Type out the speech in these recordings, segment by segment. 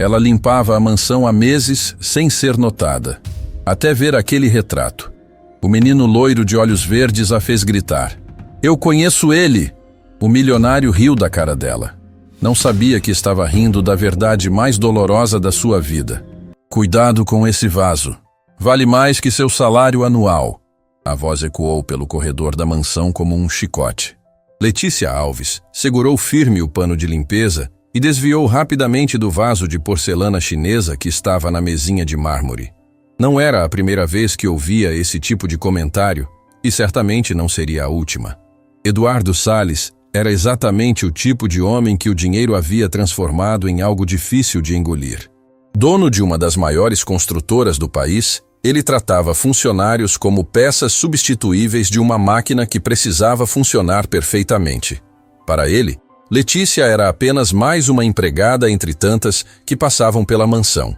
Ela limpava a mansão há meses sem ser notada, até ver aquele retrato. O menino loiro de olhos verdes a fez gritar. Eu conheço ele! O milionário riu da cara dela. Não sabia que estava rindo da verdade mais dolorosa da sua vida. Cuidado com esse vaso. Vale mais que seu salário anual. A voz ecoou pelo corredor da mansão como um chicote. Letícia Alves segurou firme o pano de limpeza e desviou rapidamente do vaso de porcelana chinesa que estava na mesinha de mármore. Não era a primeira vez que ouvia esse tipo de comentário e certamente não seria a última. Eduardo Salles era exatamente o tipo de homem que o dinheiro havia transformado em algo difícil de engolir. Dono de uma das maiores construtoras do país, ele tratava funcionários como peças substituíveis de uma máquina que precisava funcionar perfeitamente. Para ele, Letícia era apenas mais uma empregada entre tantas que passavam pela mansão.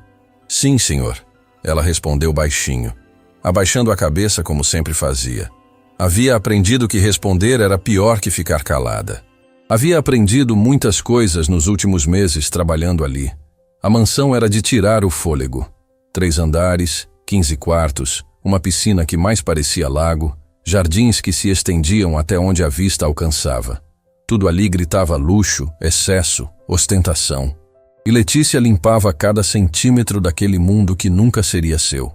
Sim, senhor, ela respondeu baixinho, abaixando a cabeça como sempre fazia. Havia aprendido que responder era pior que ficar calada. Havia aprendido muitas coisas nos últimos meses trabalhando ali. A mansão era de tirar o fôlego. 3 andares, 15 quartos, uma piscina que mais parecia lago, jardins que se estendiam até onde a vista alcançava. Tudo ali gritava luxo, excesso, ostentação. E Letícia limpava cada centímetro daquele mundo que nunca seria seu.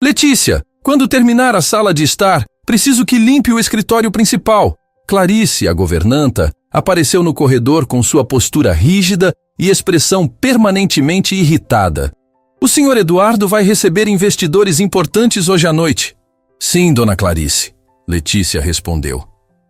Letícia, quando terminar a sala de estar, preciso que limpe o escritório principal. Clarice, a governanta, apareceu no corredor com sua postura rígida e expressão permanentemente irritada. O senhor Eduardo vai receber investidores importantes hoje à noite. Sim, dona Clarice, Letícia respondeu,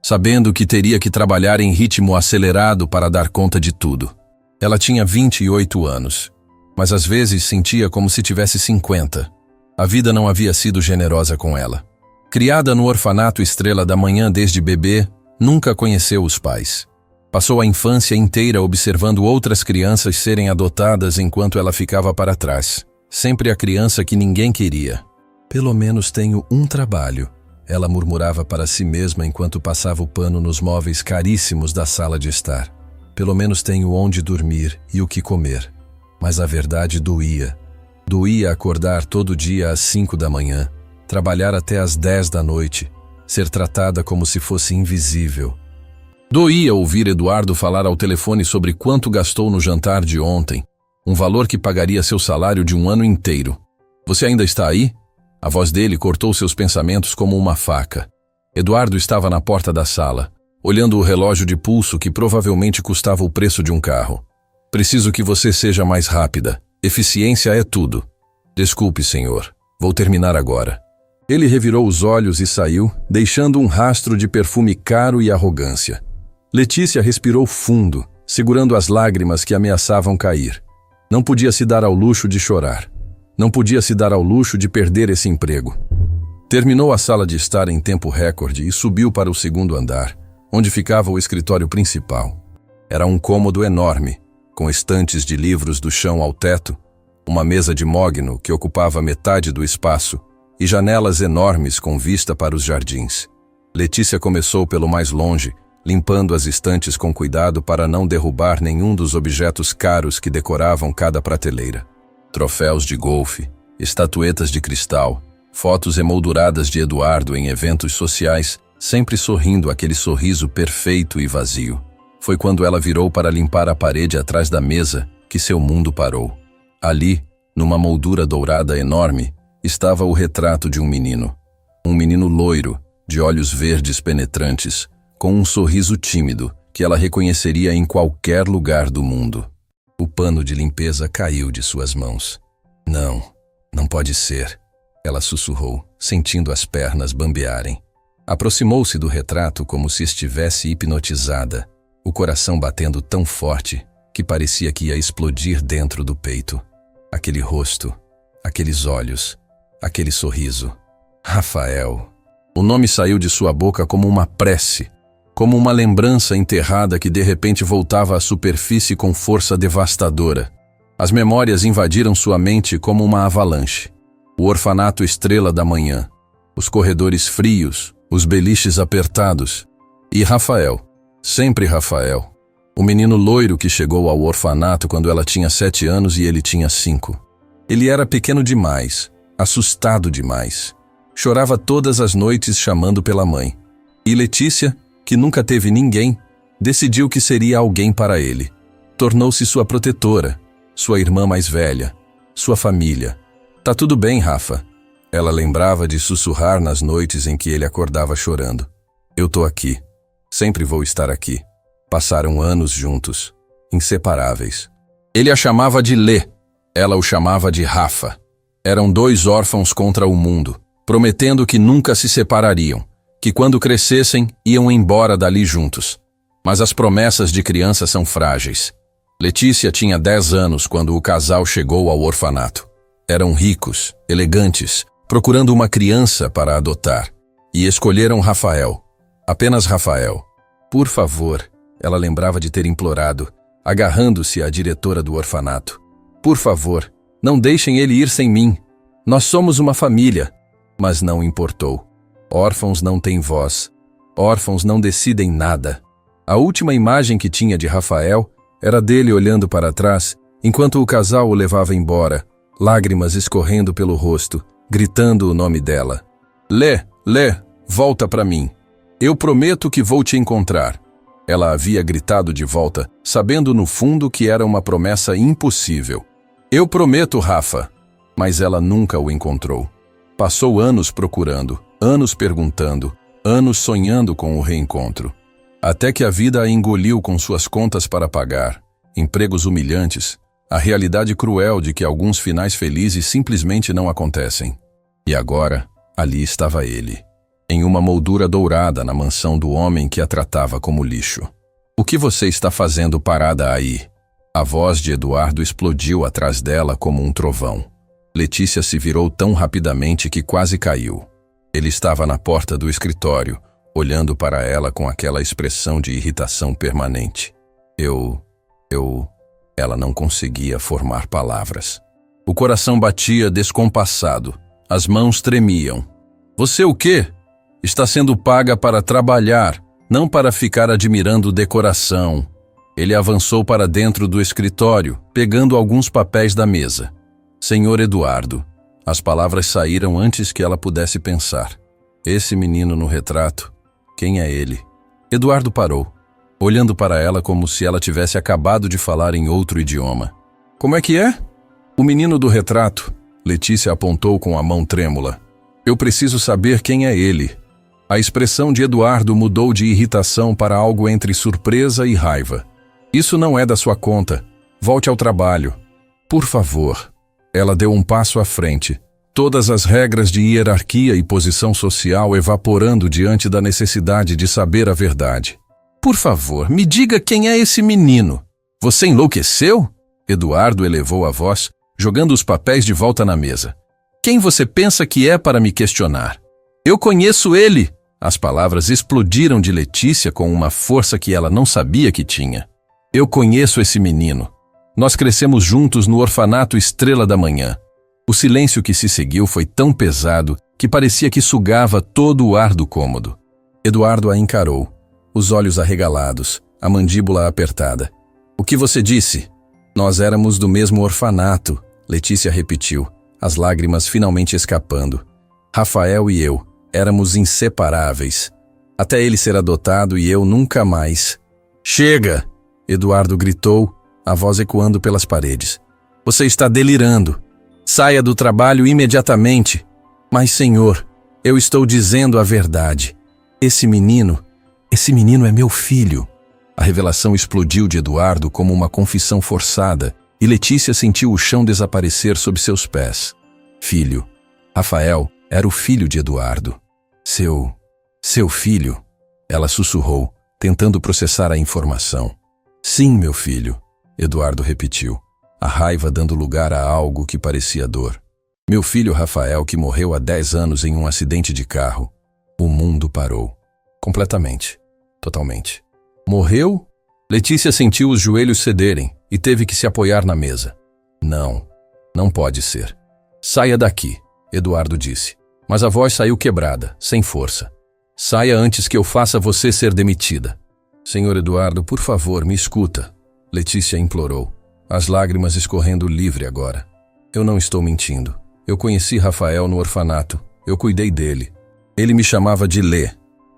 sabendo que teria que trabalhar em ritmo acelerado para dar conta de tudo. Ela tinha 28 anos, mas às vezes sentia como se tivesse 50. A vida não havia sido generosa com ela. Criada no orfanato Estrela da Manhã desde bebê, nunca conheceu os pais. Passou a infância inteira observando outras crianças serem adotadas enquanto ela ficava para trás. Sempre a criança que ninguém queria. Pelo menos tenho um trabalho, ela murmurava para si mesma enquanto passava o pano nos móveis caríssimos da sala de estar. Pelo menos tenho onde dormir e o que comer. Mas a verdade doía. Doía acordar todo dia às 5 da manhã, trabalhar até às 10 da noite, ser tratada como se fosse invisível. Doía ouvir Eduardo falar ao telefone sobre quanto gastou no jantar de ontem, um valor que pagaria seu salário de um ano inteiro. Você ainda está aí? A voz dele cortou seus pensamentos como uma faca. Eduardo estava na porta da sala, olhando o relógio de pulso que provavelmente custava o preço de um carro. Preciso que você seja mais rápida. Eficiência é tudo. Desculpe, senhor. Vou terminar agora. Ele revirou os olhos e saiu, deixando um rastro de perfume caro e arrogância. Letícia respirou fundo, segurando as lágrimas que ameaçavam cair. Não podia se dar ao luxo de chorar. Não podia se dar ao luxo de perder esse emprego. Terminou a sala de estar em tempo recorde e subiu para o 2º andar, onde ficava o escritório principal. Era um cômodo enorme, com estantes de livros do chão ao teto, uma mesa de mogno que ocupava metade do espaço e janelas enormes com vista para os jardins. Letícia começou pelo mais longe, limpando as estantes com cuidado para não derrubar nenhum dos objetos caros que decoravam cada prateleira. Troféus de golfe, estatuetas de cristal, fotos emolduradas de Eduardo em eventos sociais, sempre sorrindo aquele sorriso perfeito e vazio. Foi quando ela virou para limpar a parede atrás da mesa que seu mundo parou. Ali, numa moldura dourada enorme, estava o retrato de um menino. Um menino loiro, de olhos verdes penetrantes, com um sorriso tímido que ela reconheceria em qualquer lugar do mundo. O pano de limpeza caiu de suas mãos. Não, não pode ser, ela sussurrou, sentindo as pernas bambearem. Aproximou-se do retrato como se estivesse hipnotizada, o coração batendo tão forte que parecia que ia explodir dentro do peito. Aquele rosto, aqueles olhos, aquele sorriso. Rafael. O nome saiu de sua boca como uma prece, como uma lembrança enterrada que de repente voltava à superfície com força devastadora. As memórias invadiram sua mente como uma avalanche. O orfanato Estrela da Manhã, os corredores frios, os beliches apertados. E Rafael, sempre Rafael. O menino loiro que chegou ao orfanato quando ela tinha 7 anos e ele tinha 5. Ele era pequeno demais, assustado demais. Chorava todas as noites chamando pela mãe. E Letícia, que nunca teve ninguém, decidiu que seria alguém para ele. Tornou-se sua protetora, sua irmã mais velha, sua família. Tá tudo bem, Rafa. Ela lembrava de sussurrar nas noites em que ele acordava chorando. Eu tô aqui. Sempre vou estar aqui. Passaram anos juntos, inseparáveis. Ele a chamava de Lê, ela o chamava de Rafa. Eram 2 órfãos contra o mundo, prometendo que nunca se separariam, que quando crescessem iam embora dali juntos. Mas as promessas de criança são frágeis. Letícia tinha 10 anos quando o casal chegou ao orfanato. Eram ricos, elegantes, procurando uma criança para adotar. E escolheram Rafael. Apenas Rafael. Por favor, ela lembrava de ter implorado, agarrando-se à diretora do orfanato. Por favor, não deixem ele ir sem mim. Nós somos uma família. Mas não importou. Órfãos não têm voz. Órfãos não decidem nada. A última imagem que tinha de Rafael era dele olhando para trás, enquanto o casal o levava embora, lágrimas escorrendo pelo rosto, gritando o nome dela. Lê, volta para mim. Eu prometo que vou te encontrar. Ela havia gritado de volta, sabendo no fundo que era uma promessa impossível. Eu prometo, Rafa. Mas ela nunca o encontrou. Passou anos procurando, anos perguntando, anos sonhando com o reencontro. Até que a vida a engoliu com suas contas para pagar, empregos humilhantes, a realidade cruel de que alguns finais felizes simplesmente não acontecem. E agora, ali estava ele, em uma moldura dourada na mansão do homem que a tratava como lixo. O que você está fazendo parada aí? A voz de Eduardo explodiu atrás dela como um trovão. Letícia se virou tão rapidamente que quase caiu. Ele estava na porta do escritório, olhando para ela com aquela expressão de irritação permanente. Ela não conseguia formar palavras. O coração batia descompassado, as mãos tremiam. Você o quê? Está sendo paga para trabalhar, não para ficar admirando decoração. Ele avançou para dentro do escritório, pegando alguns papéis da mesa. Senhor Eduardo. As palavras saíram antes que ela pudesse pensar. Esse menino no retrato, quem é ele? Eduardo parou, olhando para ela como se ela tivesse acabado de falar em outro idioma. Como é que é? O menino do retrato. Letícia apontou com a mão trêmula. Eu preciso saber quem é ele. A expressão de Eduardo mudou de irritação para algo entre surpresa e raiva. Isso não é da sua conta. Volte ao trabalho. Por favor. Ela deu um passo à frente. Todas as regras de hierarquia e posição social evaporando diante da necessidade de saber a verdade. Por favor, me diga quem é esse menino. Você enlouqueceu? Eduardo elevou a voz, jogando os papéis de volta na mesa. Quem você pensa que é para me questionar? Eu conheço ele! As palavras explodiram de Letícia com uma força que ela não sabia que tinha. Eu conheço esse menino. Nós crescemos juntos no orfanato Estrela da Manhã. O silêncio que se seguiu foi tão pesado que parecia que sugava todo o ar do cômodo. Eduardo a encarou, os olhos arregalados, a mandíbula apertada. O que você disse? Nós éramos do mesmo orfanato, Letícia repetiu, as lágrimas finalmente escapando. Rafael e eu éramos inseparáveis. Até ele ser adotado e eu nunca mais. Chega! Eduardo gritou, a voz ecoando pelas paredes. Você está delirando. Saia do trabalho imediatamente. Mas, senhor, eu estou dizendo a verdade. Esse menino é meu filho. A revelação explodiu de Eduardo como uma confissão forçada e Letícia sentiu o chão desaparecer sob seus pés. Filho. Rafael era o filho de Eduardo. Seu filho? Ela sussurrou, tentando processar a informação. Sim, meu filho, Eduardo repetiu, a raiva dando lugar a algo que parecia dor. Meu filho Rafael, que morreu há 10 anos em um acidente de carro. O mundo parou. Completamente. Totalmente. Morreu? Letícia sentiu os joelhos cederem e teve que se apoiar na mesa. Não pode ser. Saia daqui, Eduardo disse. Mas a voz saiu quebrada, sem força. Saia antes que eu faça você ser demitida. Senhor Eduardo, por favor, me escuta. Letícia implorou, as lágrimas escorrendo livre agora. Eu não estou mentindo. Eu conheci Rafael no orfanato. Eu cuidei dele. Ele me chamava de Lê.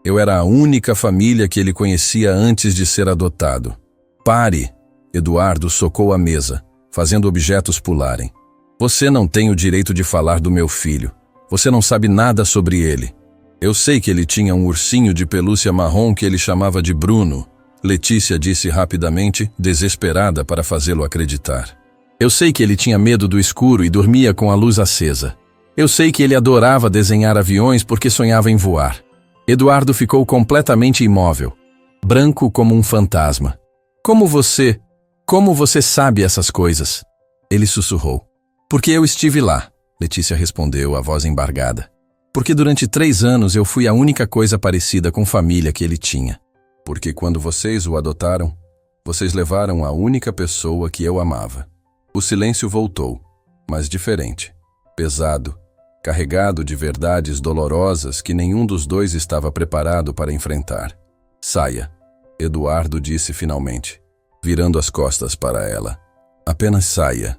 Eu era a única família que ele conhecia antes de ser adotado. Pare! Eduardo socou a mesa, fazendo objetos pularem. Você não tem o direito de falar do meu filho. Você não sabe nada sobre ele. Eu sei que ele tinha um ursinho de pelúcia marrom que ele chamava de Bruno. Letícia disse rapidamente, desesperada para fazê-lo acreditar. Eu sei que ele tinha medo do escuro e dormia com a luz acesa. Eu sei que ele adorava desenhar aviões porque sonhava em voar. Eduardo ficou completamente imóvel, branco como um fantasma. Como você sabe essas coisas? Ele sussurrou. Porque eu estive lá, Letícia respondeu, a voz embargada. Porque durante 3 anos eu fui a única coisa parecida com família que ele tinha. Porque quando vocês o adotaram, vocês levaram a única pessoa que eu amava. O silêncio voltou, mas diferente, pesado, carregado de verdades dolorosas que nenhum dos dois estava preparado para enfrentar. Saia, Eduardo disse finalmente, virando as costas para ela. Apenas saia.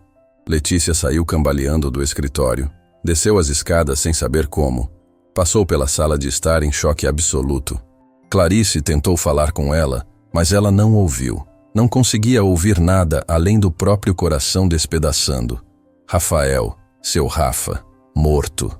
Letícia saiu cambaleando do escritório, desceu as escadas sem saber como, passou pela sala de estar em choque absoluto. Clarice tentou falar com ela, mas ela não ouviu. Não conseguia ouvir nada além do próprio coração despedaçando. Rafael, seu Rafa, morto.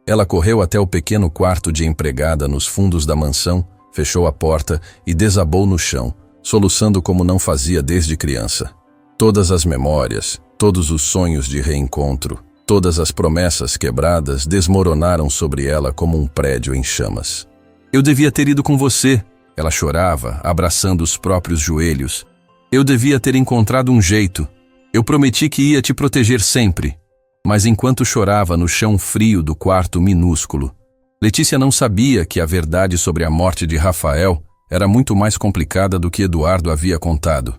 Ela correu até o pequeno quarto de empregada nos fundos da mansão, fechou a porta e desabou no chão, soluçando como não fazia desde criança. Todas as memórias, todos os sonhos de reencontro, todas as promessas quebradas desmoronaram sobre ela como um prédio em chamas. Eu devia ter ido com você, ela chorava, abraçando os próprios joelhos. Eu devia ter encontrado um jeito. Eu prometi que ia te proteger sempre. Mas enquanto chorava no chão frio do quarto minúsculo, Letícia não sabia que a verdade sobre a morte de Rafael era muito mais complicada do que Eduardo havia contado.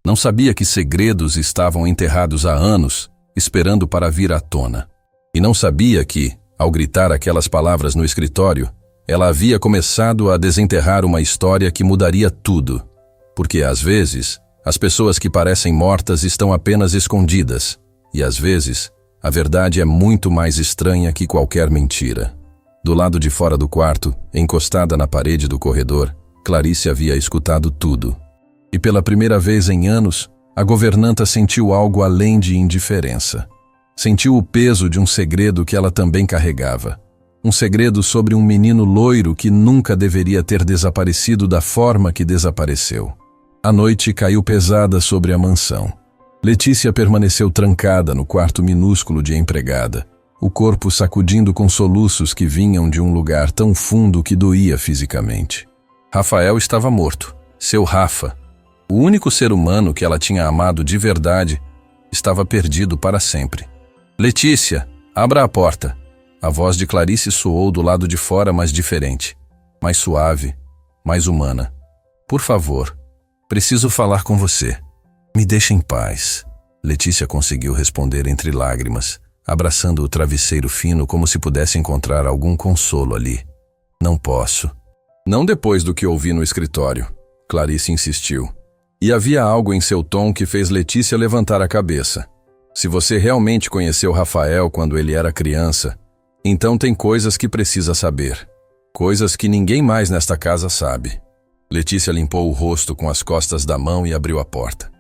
Não sabia que segredos estavam enterrados há anos, esperando para vir à tona. E não sabia que, ao gritar aquelas palavras no escritório, ela havia começado a desenterrar uma história que mudaria tudo. Porque, às vezes, as pessoas que parecem mortas estão apenas escondidas, e às vezes, a verdade é muito mais estranha que qualquer mentira. Do lado de fora do quarto, encostada na parede do corredor, Clarice havia escutado tudo. E pela primeira vez em anos, a governanta sentiu algo além de indiferença. Sentiu o peso de um segredo que ela também carregava. Um segredo sobre um menino loiro que nunca deveria ter desaparecido da forma que desapareceu. A noite caiu pesada sobre a mansão. Letícia permaneceu trancada no quarto minúsculo de empregada, o corpo sacudindo com soluços que vinham de um lugar tão fundo que doía fisicamente. Rafael estava morto. Seu Rafa, o único ser humano que ela tinha amado de verdade, estava perdido para sempre. Letícia, abra a porta. A voz de Clarice soou do lado de fora, mas diferente, mais suave, mais humana. Por favor, preciso falar com você. Me deixe em paz. Letícia conseguiu responder entre lágrimas, abraçando o travesseiro fino como se pudesse encontrar algum consolo ali. Não posso. Não depois do que ouvi no escritório, Clarice insistiu. E havia algo em seu tom que fez Letícia levantar a cabeça. Se você realmente conheceu Rafael quando ele era criança, então tem coisas que precisa saber. Coisas que ninguém mais nesta casa sabe. Letícia limpou o rosto com as costas da mão e abriu a porta.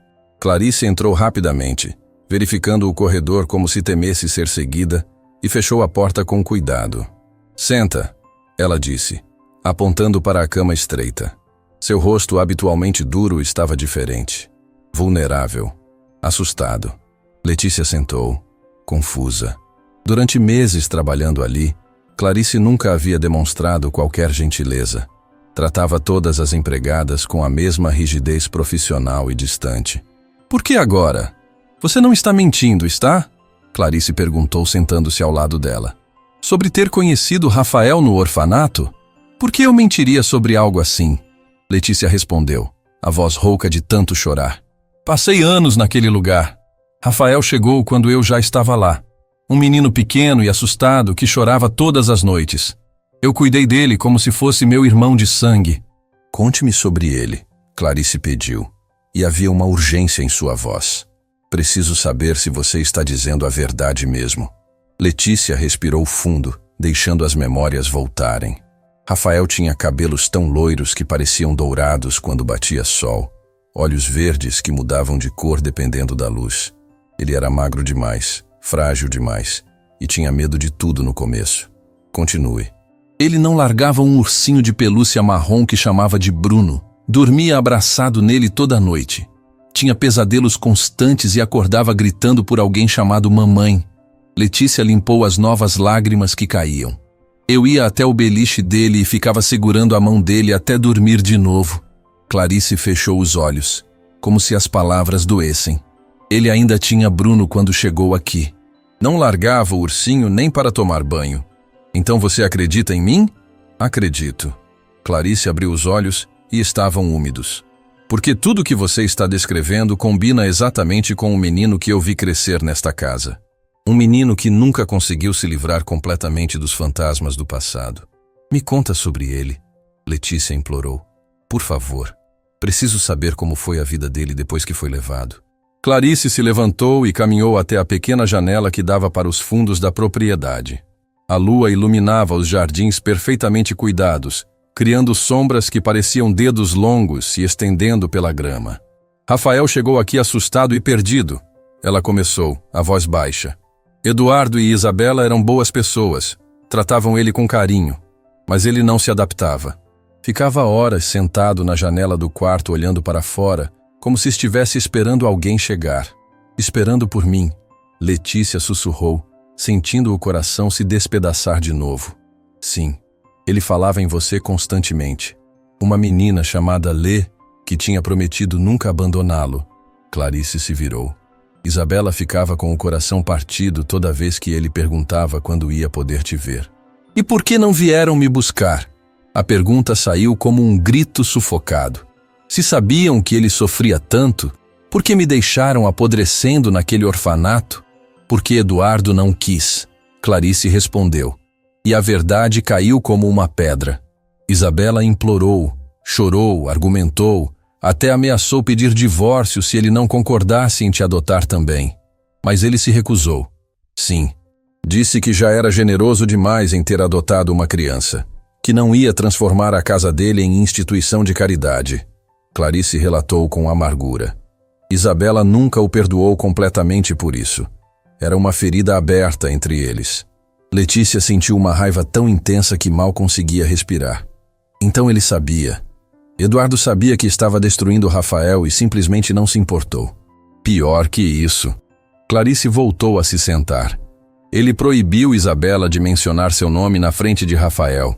Clarice entrou rapidamente, verificando o corredor como se temesse ser seguida, e fechou a porta com cuidado. Senta, ela disse, apontando para a cama estreita. Seu rosto habitualmente duro estava diferente. Vulnerável. Assustado. Letícia sentou, confusa. Durante meses trabalhando ali, Clarice nunca havia demonstrado qualquer gentileza. Tratava todas as empregadas com a mesma rigidez profissional e distante. Por que agora? Você não está mentindo, está? Clarice perguntou sentando-se ao lado dela. Sobre ter conhecido Rafael no orfanato? Por que eu mentiria sobre algo assim? Letícia respondeu, a voz rouca de tanto chorar. Passei anos naquele lugar. Rafael chegou quando eu já estava lá. Um menino pequeno e assustado que chorava todas as noites. Eu cuidei dele como se fosse meu irmão de sangue. Conte-me sobre ele, Clarice pediu, e havia uma urgência em sua voz. Preciso saber se você está dizendo a verdade mesmo. Letícia respirou fundo, deixando as memórias voltarem. Rafael tinha cabelos tão loiros que pareciam dourados quando batia sol, olhos verdes que mudavam de cor dependendo da luz. Ele era magro demais, frágil demais, e tinha medo de tudo no começo. Continue. Ele não largava um ursinho de pelúcia marrom que chamava de Bruno. Dormia abraçado nele toda a noite. Tinha pesadelos constantes e acordava gritando por alguém chamado mamãe. Letícia limpou as novas lágrimas que caíam. Eu ia até o beliche dele e ficava segurando a mão dele até dormir de novo. Clarice fechou os olhos, como se as palavras doessem. Ele ainda tinha Bruno quando chegou aqui. Não largava o ursinho nem para tomar banho. Então você acredita em mim? Acredito. Clarice abriu os olhos e estavam úmidos. Porque tudo que você está descrevendo combina exatamente com o menino que eu vi crescer nesta casa. Um menino que nunca conseguiu se livrar completamente dos fantasmas do passado. Me conta sobre ele, Letícia implorou. Por favor, preciso saber como foi a vida dele depois que foi levado. Clarice se levantou e caminhou até a pequena janela que dava para os fundos da propriedade. A lua iluminava os jardins perfeitamente cuidados, criando sombras que pareciam dedos longos se estendendo pela grama. Rafael chegou aqui assustado e perdido. Ela começou, a voz baixa. Eduardo e Isabela eram boas pessoas, tratavam ele com carinho, mas ele não se adaptava. Ficava horas sentado na janela do quarto olhando para fora, como se estivesse esperando alguém chegar. Esperando por mim, Letícia sussurrou, sentindo o coração se despedaçar de novo. Sim, ele falava em você constantemente. Uma menina chamada Lê, que tinha prometido nunca abandoná-lo. Clarice se virou. Isabela ficava com o coração partido toda vez que ele perguntava quando ia poder te ver. E por que não vieram me buscar? A pergunta saiu como um grito sufocado. Se sabiam que ele sofria tanto, por que me deixaram apodrecendo naquele orfanato? Porque Eduardo não quis. Clarice respondeu. E a verdade caiu como uma pedra. Isabela implorou, chorou, argumentou, até ameaçou pedir divórcio se ele não concordasse em te adotar também. Mas ele se recusou. Sim, disse que já era generoso demais em ter adotado uma criança, que não ia transformar a casa dele em instituição de caridade. Clarice relatou com amargura. Isabela nunca o perdoou completamente por isso. Era uma ferida aberta entre eles. Letícia sentiu uma raiva tão intensa que mal conseguia respirar. Então ele sabia. Eduardo sabia que estava destruindo Rafael e simplesmente não se importou. Pior que isso. Clarice voltou a se sentar. Ele proibiu Isabela de mencionar seu nome na frente de Rafael.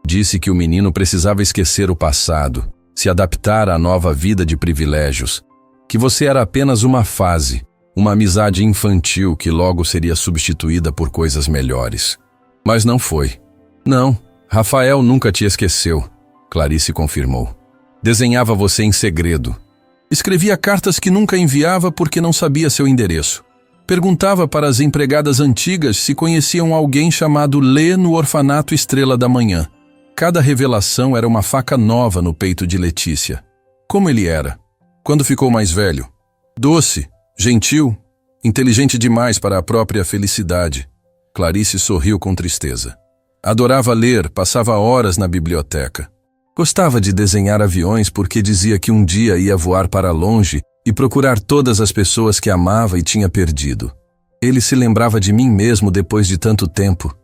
Disse que o menino precisava esquecer o passado, se adaptar à nova vida de privilégios, que você era apenas uma fase, uma amizade infantil que logo seria substituída por coisas melhores. Mas não foi. Não, Rafael nunca te esqueceu, Clarice confirmou. Desenhava você em segredo. Escrevia cartas que nunca enviava porque não sabia seu endereço. Perguntava para as empregadas antigas se conheciam alguém chamado Lê no orfanato Estrela da Manhã. Cada revelação era uma faca nova no peito de Letícia. Como ele era? Quando ficou mais velho? Doce, gentil, inteligente demais para a própria felicidade. Clarice sorriu com tristeza. Adorava ler, passava horas na biblioteca. Gostava de desenhar aviões porque dizia que um dia ia voar para longe e procurar todas as pessoas que amava e tinha perdido. Ele se lembrava de mim mesmo depois de tanto tempo.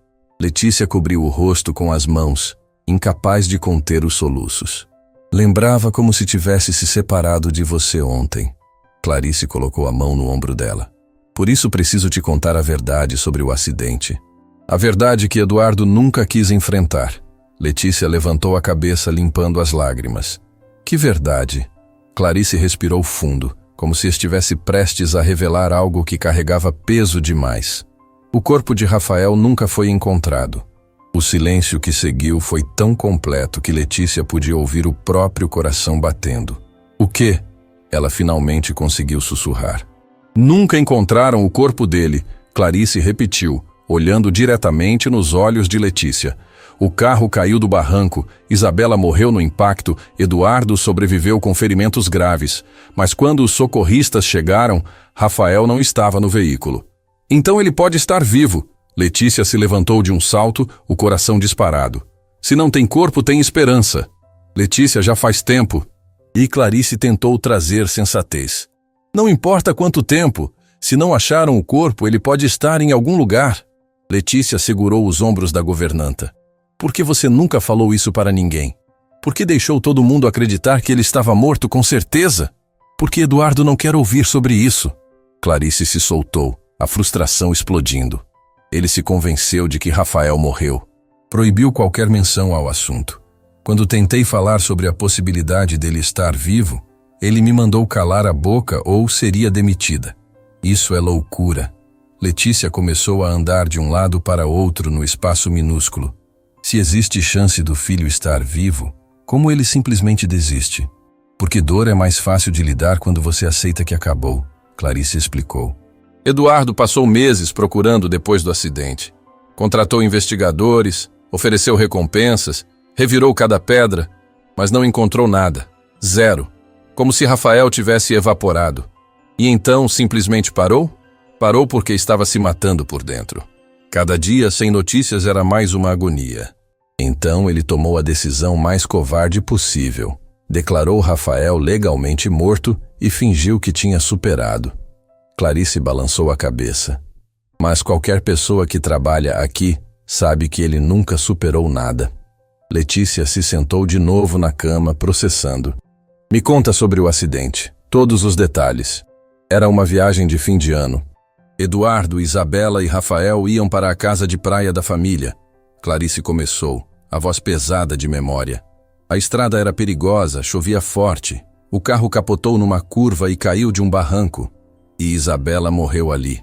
Letícia cobriu o rosto com as mãos, incapaz de conter os soluços. Lembrava como se tivesse se separado de você ontem. Clarice colocou a mão no ombro dela. Por isso preciso te contar a verdade sobre o acidente. A verdade que Eduardo nunca quis enfrentar. Letícia levantou a cabeça limpando as lágrimas. Que verdade? Clarice respirou fundo, como se estivesse prestes a revelar algo que carregava peso demais. O corpo de Rafael nunca foi encontrado. O silêncio que seguiu foi tão completo que Letícia podia ouvir o próprio coração batendo. O quê? Ela finalmente conseguiu sussurrar. Nunca encontraram o corpo dele, Clarice repetiu, olhando diretamente nos olhos de Letícia. O carro caiu do barranco, Isabela morreu no impacto, Eduardo sobreviveu com ferimentos graves. Mas quando os socorristas chegaram, Rafael não estava no veículo. Então ele pode estar vivo. Letícia se levantou de um salto, o coração disparado. Se não tem corpo, tem esperança. Letícia, já faz tempo. E Clarice tentou trazer sensatez. Não importa quanto tempo. Se não acharam o corpo, ele pode estar em algum lugar. Letícia segurou os ombros da governanta. Por que você nunca falou isso para ninguém? Por que deixou todo mundo acreditar que ele estava morto com certeza? Porque Eduardo não quer ouvir sobre isso. Clarice se soltou, a frustração explodindo. Ele se convenceu de que Rafael morreu. Proibiu qualquer menção ao assunto. Quando tentei falar sobre a possibilidade dele estar vivo, ele me mandou calar a boca ou seria demitida. Isso é loucura. Letícia começou a andar de um lado para outro no espaço minúsculo. Se existe chance do filho estar vivo, como ele simplesmente desiste? Porque dor é mais fácil de lidar quando você aceita que acabou, Clarice explicou. Eduardo passou meses procurando depois do acidente. Contratou investigadores, ofereceu recompensas, revirou cada pedra, mas não encontrou nada. Zero. Como se Rafael tivesse evaporado. E então simplesmente parou? Parou porque estava se matando por dentro. Cada dia sem notícias era mais uma agonia. Então ele tomou a decisão mais covarde possível. Declarou Rafael legalmente morto e fingiu que tinha superado. Clarice balançou a cabeça. Mas qualquer pessoa que trabalha aqui sabe que ele nunca superou nada. Letícia se sentou de novo na cama, processando. Me conta sobre o acidente, todos os detalhes. Era uma viagem de fim de ano. Eduardo, Isabela e Rafael iam para a casa de praia da família. Clarice começou, a voz pesada de memória. A estrada era perigosa, chovia forte. O carro capotou numa curva e caiu de um barranco. E Isabela morreu ali.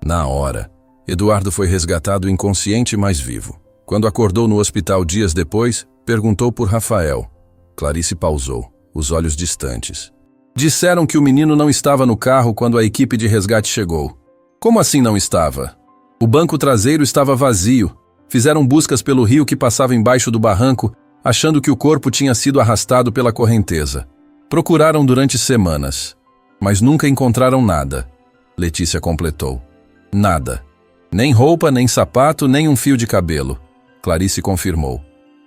Na hora. Eduardo foi resgatado inconsciente, mas vivo. Quando acordou no hospital dias depois, perguntou por Rafael. Clarice pausou, os olhos distantes. Disseram que o menino não estava no carro quando a equipe de resgate chegou. Como assim não estava? O banco traseiro estava vazio. Fizeram buscas pelo rio que passava embaixo do barranco, achando que o corpo tinha sido arrastado pela correnteza. Procuraram durante semanas, mas nunca encontraram nada. Letícia completou. Nada. Nem roupa, nem sapato, nem um fio de cabelo. Clarice confirmou.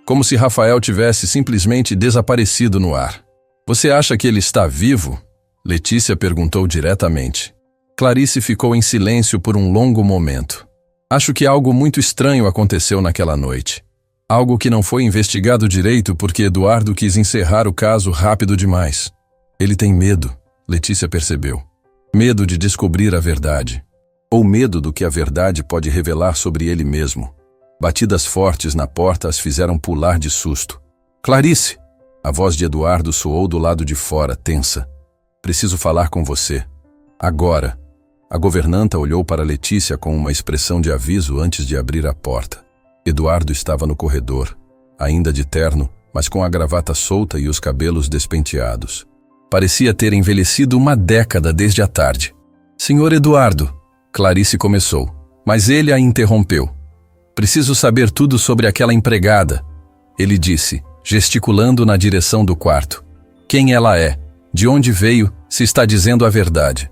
Como se Rafael tivesse simplesmente desaparecido no ar. Você acha que ele está vivo? Letícia perguntou diretamente. Clarice ficou em silêncio por um longo momento. Acho que algo muito estranho aconteceu naquela noite. Algo que não foi investigado direito porque Eduardo quis encerrar o caso rápido demais. Ele tem medo, Letícia percebeu. Medo de descobrir a verdade. Ou medo do que a verdade pode revelar sobre ele mesmo. Batidas fortes na porta as fizeram pular de susto. Clarice! A voz de Eduardo soou do lado de fora, tensa. Preciso falar com você. Agora. A governanta olhou para Letícia com uma expressão de aviso antes de abrir a porta. Eduardo estava no corredor, ainda de terno, mas com a gravata solta e os cabelos despenteados. Parecia ter envelhecido uma década desde a tarde. Senhor Eduardo, Clarice começou, mas ele a interrompeu. Preciso saber tudo sobre aquela empregada, ele disse, gesticulando na direção do quarto. Quem ela é? De onde veio? Se está dizendo a verdade.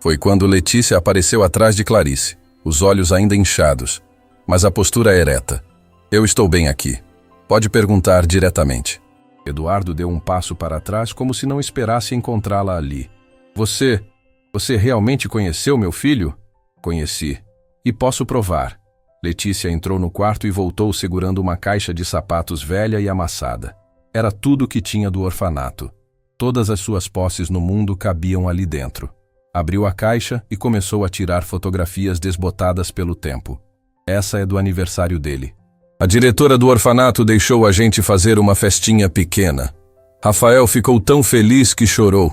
Foi quando Letícia apareceu atrás de Clarice, os olhos ainda inchados, mas a postura ereta. Eu estou bem aqui. Pode perguntar diretamente. Eduardo deu um passo para trás como se não esperasse encontrá-la ali. Você realmente conheceu meu filho? Conheci. E posso provar. Letícia entrou no quarto e voltou segurando uma caixa de sapatos velha e amassada. Era tudo o que tinha do orfanato. Todas as suas posses no mundo cabiam ali dentro. Abriu a caixa e começou a tirar fotografias desbotadas pelo tempo. Essa é do aniversário dele. A diretora do orfanato deixou a gente fazer uma festinha pequena. Rafael ficou tão feliz que chorou.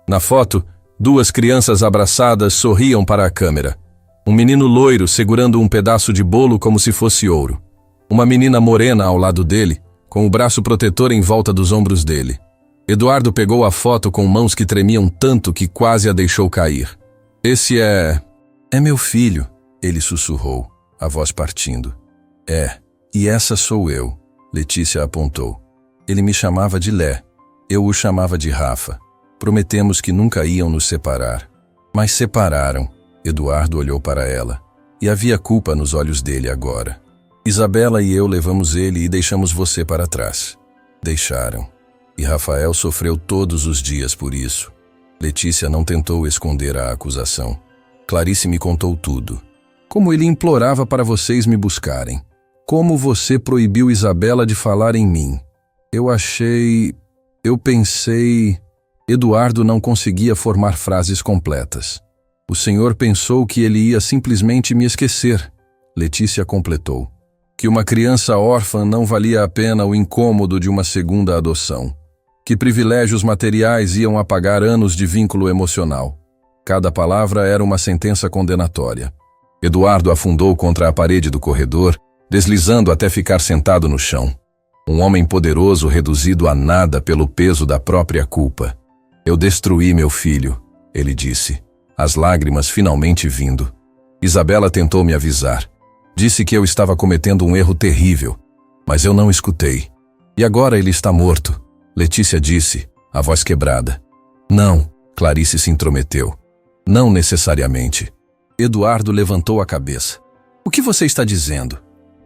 Na foto, 2 crianças abraçadas sorriam para a câmera. Um menino loiro segurando um pedaço de bolo como se fosse ouro. Uma menina morena ao lado dele, com o braço protetor em volta dos ombros dele. Eduardo pegou a foto com mãos que tremiam tanto que quase a deixou cair. Esse é meu filho, ele sussurrou, a voz partindo. E essa sou eu, Letícia apontou. Ele me chamava de Lé, eu o chamava de Rafa. Prometemos que nunca iam nos separar. Mas separaram. Eduardo olhou para ela. E havia culpa nos olhos dele agora. Isabela e eu levamos ele e deixamos você para trás. Deixaram. E Rafael sofreu todos os dias por isso. Letícia não tentou esconder a acusação. Clarice me contou tudo. Como ele implorava para vocês me buscarem. Como você proibiu Isabela de falar em mim. Eu pensei... Eduardo não conseguia formar frases completas. O senhor pensou que ele ia simplesmente me esquecer. Letícia completou. Que uma criança órfã não valia a pena o incômodo de uma segunda adoção. Que privilégios materiais iam apagar anos de vínculo emocional. Cada palavra era uma sentença condenatória. Eduardo afundou contra a parede do corredor, deslizando até ficar sentado no chão. Um homem poderoso reduzido a nada pelo peso da própria culpa. Eu destruí meu filho, ele disse, as lágrimas finalmente vindo. Isabela tentou me avisar. Disse que eu estava cometendo um erro terrível, mas eu não escutei. E agora ele está morto, Letícia disse, a voz quebrada. Não, Clarice se intrometeu. Não necessariamente. Eduardo levantou a cabeça. O que você está dizendo?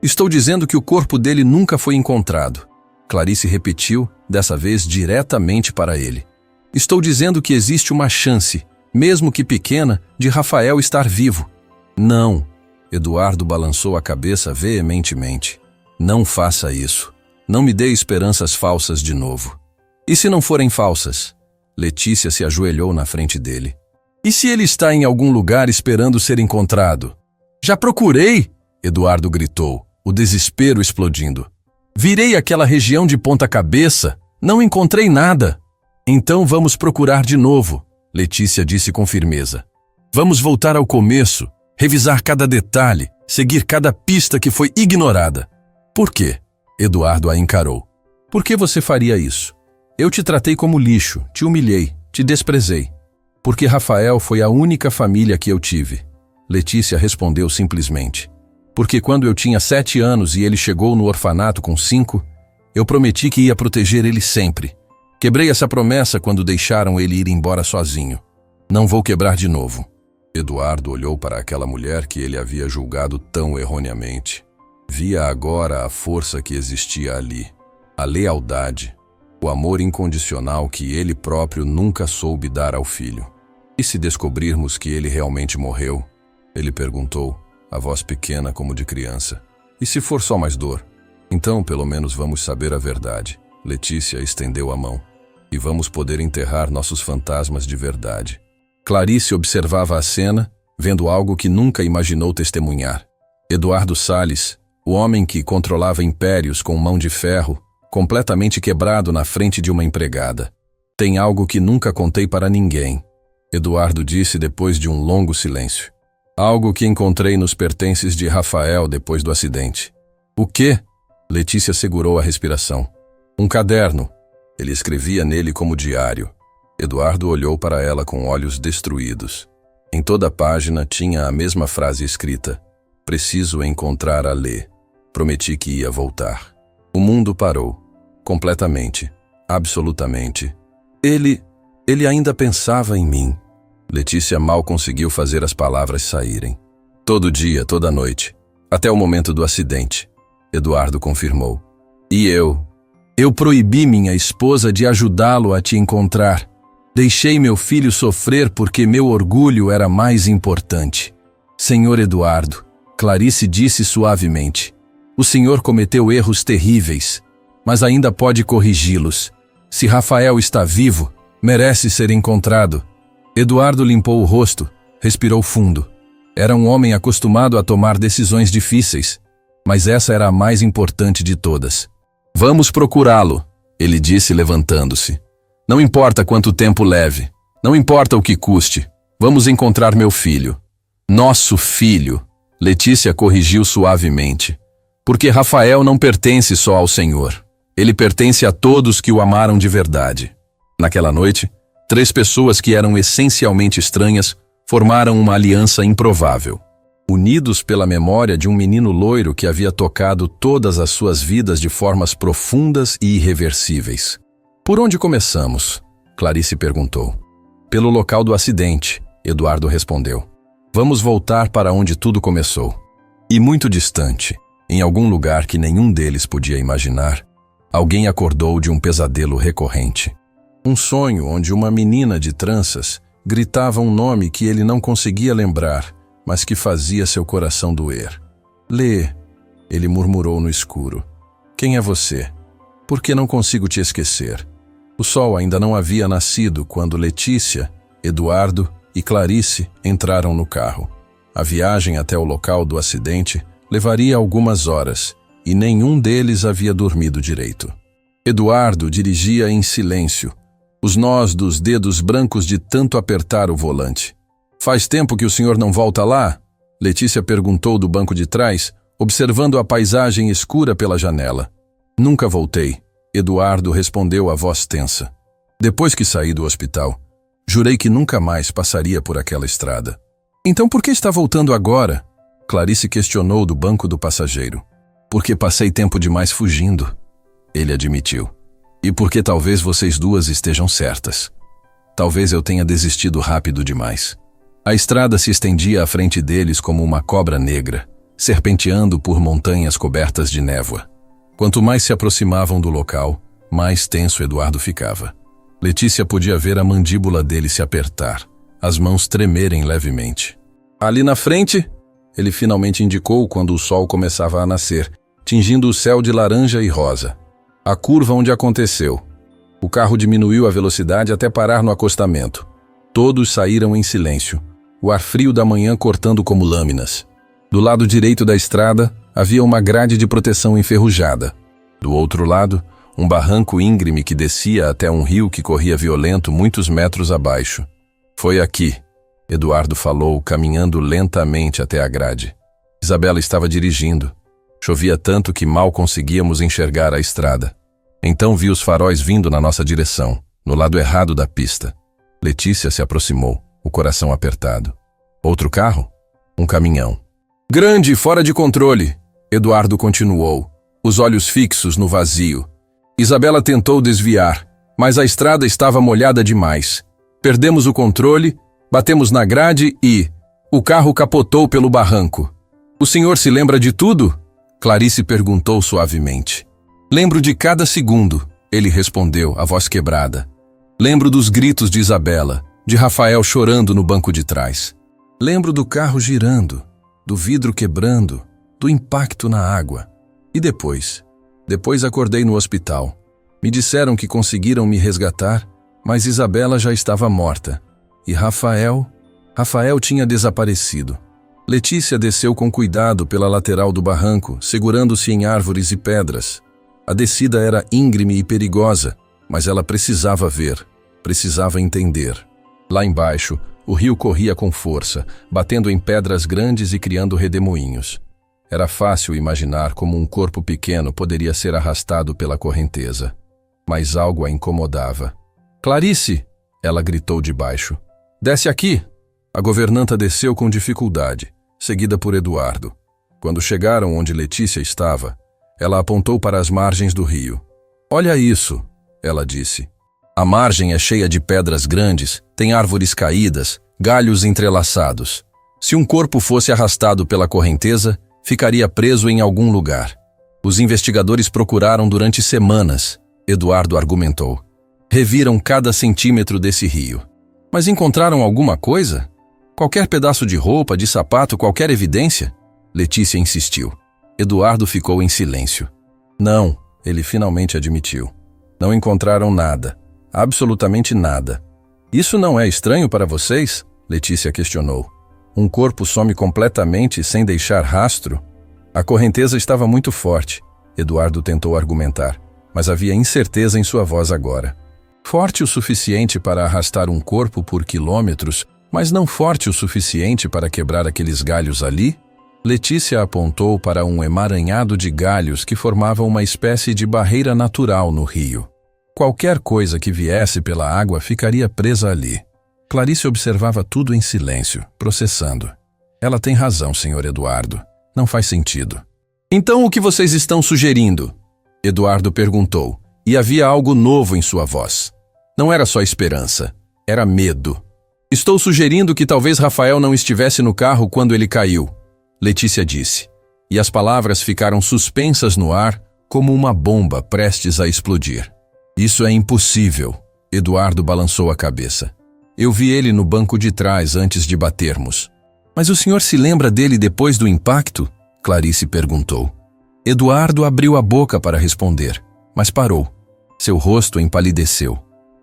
Estou dizendo que o corpo dele nunca foi encontrado. Clarice repetiu, dessa vez diretamente para ele. Estou dizendo que existe uma chance, mesmo que pequena, de Rafael estar vivo. Não. Eduardo balançou a cabeça veementemente. Não faça isso. Não me dê esperanças falsas de novo. E se não forem falsas? Letícia se ajoelhou na frente dele. E se ele está em algum lugar esperando ser encontrado? Já procurei! Eduardo gritou, o desespero explodindo. Virei aquela região de ponta cabeça, não encontrei nada. Então vamos procurar de novo, Letícia disse com firmeza. Vamos voltar ao começo, revisar cada detalhe, seguir cada pista que foi ignorada. Por quê? Eduardo a encarou. Por que você faria isso? Eu te tratei como lixo, te humilhei, te desprezei. Porque Rafael foi a única família que eu tive. Letícia respondeu simplesmente. Porque quando eu tinha 7 anos e ele chegou no orfanato com 5, eu prometi que ia proteger ele sempre. Quebrei essa promessa quando deixaram ele ir embora sozinho. Não vou quebrar de novo. Eduardo olhou para aquela mulher que ele havia julgado tão erroneamente. Via agora a força que existia ali, a lealdade, o amor incondicional que ele próprio nunca soube dar ao filho. E se descobrirmos que ele realmente morreu? Ele perguntou, a voz pequena como de criança. E se for só mais dor? Então, pelo menos vamos saber a verdade. Letícia estendeu a mão. E vamos poder enterrar nossos fantasmas de verdade. Clarice observava a cena, vendo algo que nunca imaginou testemunhar. Eduardo Salles, o homem que controlava impérios com mão de ferro, completamente quebrado na frente de uma empregada. Tem algo que nunca contei para ninguém, Eduardo disse depois de um longo silêncio. Algo que encontrei nos pertences de Rafael depois do acidente. O quê? Letícia segurou a respiração. Um caderno. Ele escrevia nele como diário. Eduardo olhou para ela com olhos destruídos. Em toda a página tinha a mesma frase escrita. Preciso encontrar a Lê. Prometi que ia voltar. O mundo parou. Completamente. Absolutamente. Ele ainda pensava em mim. Letícia mal conseguiu fazer as palavras saírem. Todo dia, toda noite. Até o momento do acidente. Eduardo confirmou. E eu proibi minha esposa de ajudá-lo a te encontrar. Deixei meu filho sofrer porque meu orgulho era mais importante. Senhor Eduardo, Clarice disse suavemente. O senhor cometeu erros terríveis, mas ainda pode corrigi-los. Se Rafael está vivo, merece ser encontrado. Eduardo limpou o rosto, respirou fundo. Era um homem acostumado a tomar decisões difíceis, mas essa era a mais importante de todas. Vamos procurá-lo, ele disse levantando-se. Não importa quanto tempo leve, não importa o que custe, vamos encontrar meu filho. Nosso filho, Letícia corrigiu suavemente. Porque Rafael não pertence só ao Senhor. Ele pertence a todos que o amaram de verdade. Naquela noite, 3 pessoas que eram essencialmente estranhas formaram uma aliança improvável. unidos pela memória de um menino loiro que havia tocado todas as suas vidas de formas profundas e irreversíveis. Por onde começamos? Clarice perguntou. Pelo local do acidente, Eduardo respondeu. Vamos voltar para onde tudo começou. E muito distante, em algum lugar que nenhum deles podia imaginar, alguém acordou de um pesadelo recorrente. Um sonho onde uma menina de tranças gritava um nome que ele não conseguia lembrar, mas que fazia seu coração doer. Lê, ele murmurou no escuro. Quem é você? Por que não consigo te esquecer? O sol ainda não havia nascido quando Letícia, Eduardo e Clarice entraram no carro. A viagem até o local do acidente levaria algumas horas e nenhum deles havia dormido direito. Eduardo dirigia em silêncio, os nós dos dedos brancos de tanto apertar o volante. Faz tempo que o senhor não volta lá? Letícia perguntou do banco de trás, observando a paisagem escura pela janela. Nunca voltei, Eduardo respondeu a voz tensa. Depois que saí do hospital, jurei que nunca mais passaria por aquela estrada. Então por que está voltando agora? Clarice questionou do banco do passageiro. Porque passei tempo demais fugindo, ele admitiu. E porque talvez vocês duas estejam certas. Talvez eu tenha desistido rápido demais. A estrada se estendia à frente deles como uma cobra negra, serpenteando por montanhas cobertas de névoa. Quanto mais se aproximavam do local, mais tenso Eduardo ficava. Letícia podia ver a mandíbula dele se apertar, as mãos tremerem levemente. Ali na frente, ele finalmente indicou quando o sol começava a nascer, tingindo o céu de laranja e rosa. A curva onde aconteceu. O carro diminuiu a velocidade até parar no acostamento. Todos saíram em silêncio, o ar frio da manhã cortando como lâminas. Do lado direito da estrada, havia uma grade de proteção enferrujada. Do outro lado, um barranco íngreme que descia até um rio que corria violento muitos metros abaixo. Foi aqui, Eduardo falou, caminhando lentamente até a grade. Isabela estava dirigindo. Chovia tanto que mal conseguíamos enxergar a estrada. Então vi os faróis vindo na nossa direção, no lado errado da pista. Letícia se aproximou, o coração apertado. Outro carro? Um caminhão. Grande, fora de controle, Eduardo continuou, os olhos fixos no vazio. Isabela tentou desviar, mas a estrada estava molhada demais. Perdemos o controle, batemos na grade e o carro capotou pelo barranco. O senhor se lembra de tudo? Clarice perguntou suavemente. Lembro de cada segundo, ele respondeu, a voz quebrada. Lembro dos gritos de Isabela, de Rafael chorando no banco de trás. Lembro do carro girando, do vidro quebrando, do impacto na água. E depois? Depois acordei no hospital. Me disseram que conseguiram me resgatar, mas Isabela já estava morta. E Rafael tinha desaparecido. Letícia desceu com cuidado pela lateral do barranco, segurando-se em árvores e pedras. A descida era íngreme e perigosa, mas ela precisava ver, precisava entender. Lá embaixo, o rio corria com força, batendo em pedras grandes e criando redemoinhos. Era fácil imaginar como um corpo pequeno poderia ser arrastado pela correnteza. Mas algo a incomodava. Clarice! Ela gritou de baixo. Desce aqui! A governanta desceu com dificuldade, seguida por Eduardo. Quando chegaram onde Letícia estava, ela apontou para as margens do rio. Olha isso, ela disse. A margem é cheia de pedras grandes, tem árvores caídas, galhos entrelaçados. Se um corpo fosse arrastado pela correnteza, ficaria preso em algum lugar. Os investigadores procuraram durante semanas, Eduardo argumentou. Reviram cada centímetro desse rio. Mas encontraram alguma coisa? Qualquer pedaço de roupa, de sapato, qualquer evidência? Letícia insistiu. Eduardo ficou em silêncio. Não, ele finalmente admitiu. Não encontraram nada. Absolutamente nada. Isso não é estranho para vocês? Letícia questionou. Um corpo some completamente sem deixar rastro? A correnteza estava muito forte, Eduardo tentou argumentar, mas havia incerteza em sua voz agora. Forte o suficiente para arrastar um corpo por quilômetros, mas não forte o suficiente para quebrar aqueles galhos ali? Letícia apontou para um emaranhado de galhos que formavam uma espécie de barreira natural no rio. Qualquer coisa que viesse pela água ficaria presa ali. Clarice observava tudo em silêncio, processando. Ela tem razão, Sr. Eduardo. Não faz sentido. Então o que vocês estão sugerindo? Eduardo perguntou, e havia algo novo em sua voz. Não era só esperança, era medo. Estou sugerindo que talvez Rafael não estivesse no carro quando ele caiu, Letícia disse, e as palavras ficaram suspensas no ar como uma bomba prestes a explodir. Isso é impossível, Eduardo balançou a cabeça. Eu vi ele no banco de trás antes de batermos. Mas o senhor se lembra dele depois do impacto? Clarice perguntou. Eduardo abriu a boca para responder, mas parou. Seu rosto empalideceu.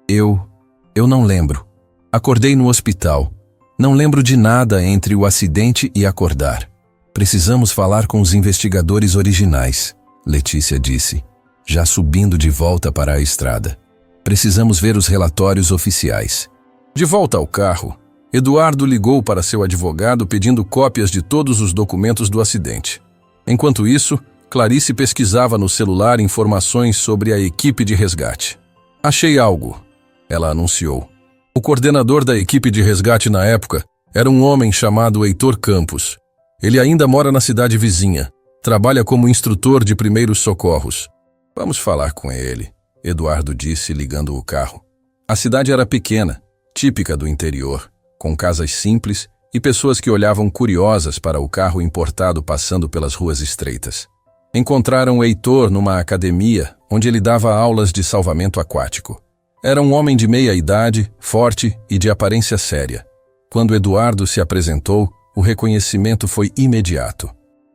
Eu não lembro. Acordei no hospital. Não lembro de nada entre o acidente e acordar. Precisamos falar com os investigadores originais, Letícia disse, já subindo de volta para a estrada. Precisamos ver os relatórios oficiais. De volta ao carro, Eduardo ligou para seu advogado pedindo cópias de todos os documentos do acidente. Enquanto isso, Clarice pesquisava no celular informações sobre a equipe de resgate. Achei algo, ela anunciou. O coordenador da equipe de resgate na época era um homem chamado Heitor Campos. Ele ainda mora na cidade vizinha. Trabalha como instrutor de primeiros socorros. Vamos falar com ele, Eduardo disse, ligando o carro. A cidade era pequena, típica do interior, com casas simples e pessoas que olhavam curiosas para o carro importado passando pelas ruas estreitas. Encontraram Heitor numa academia onde ele dava aulas de salvamento aquático. Era um homem de meia idade, forte e de aparência séria. Quando Eduardo se apresentou, o reconhecimento foi imediato.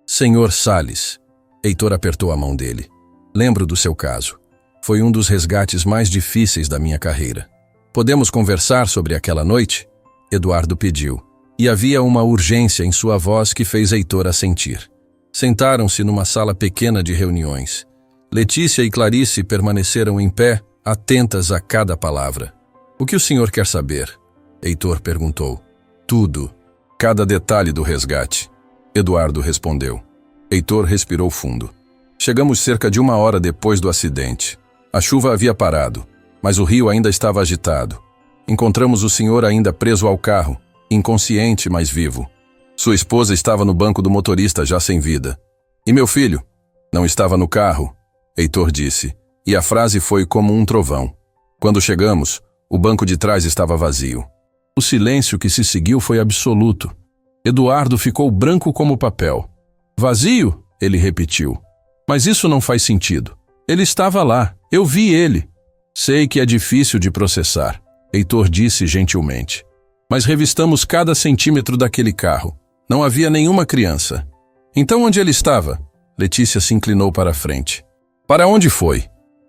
Senhor Salles. Heitor apertou a mão dele. Lembro do seu caso. Foi um dos resgates mais difíceis da minha carreira. Podemos conversar sobre aquela noite? Eduardo pediu. E havia uma urgência em sua voz que fez Heitor assentir. Sentaram-se numa sala pequena de reuniões. Letícia e Clarice permaneceram em pé, atentas a cada palavra. O que o senhor quer saber? Heitor perguntou. Tudo. Cada detalhe do resgate. Eduardo respondeu. Heitor respirou fundo. Chegamos cerca de 1 hora depois do acidente. A chuva havia parado, mas o rio ainda estava agitado. Encontramos o senhor ainda preso ao carro, inconsciente, mas vivo. Sua esposa estava no banco do motorista, já sem vida. E meu filho? Não estava no carro, Heitor disse, e a frase foi como um trovão. Quando chegamos, o banco de trás estava vazio. O silêncio que se seguiu foi absoluto. Eduardo ficou branco como papel. Vazio? Ele repetiu. Mas isso não faz sentido. Ele estava lá. Eu vi ele. Sei que é difícil de processar, Heitor disse gentilmente. Mas revistamos cada centímetro daquele carro. Não havia nenhuma criança. Então onde ele estava? Letícia se inclinou para a frente. Para onde foi?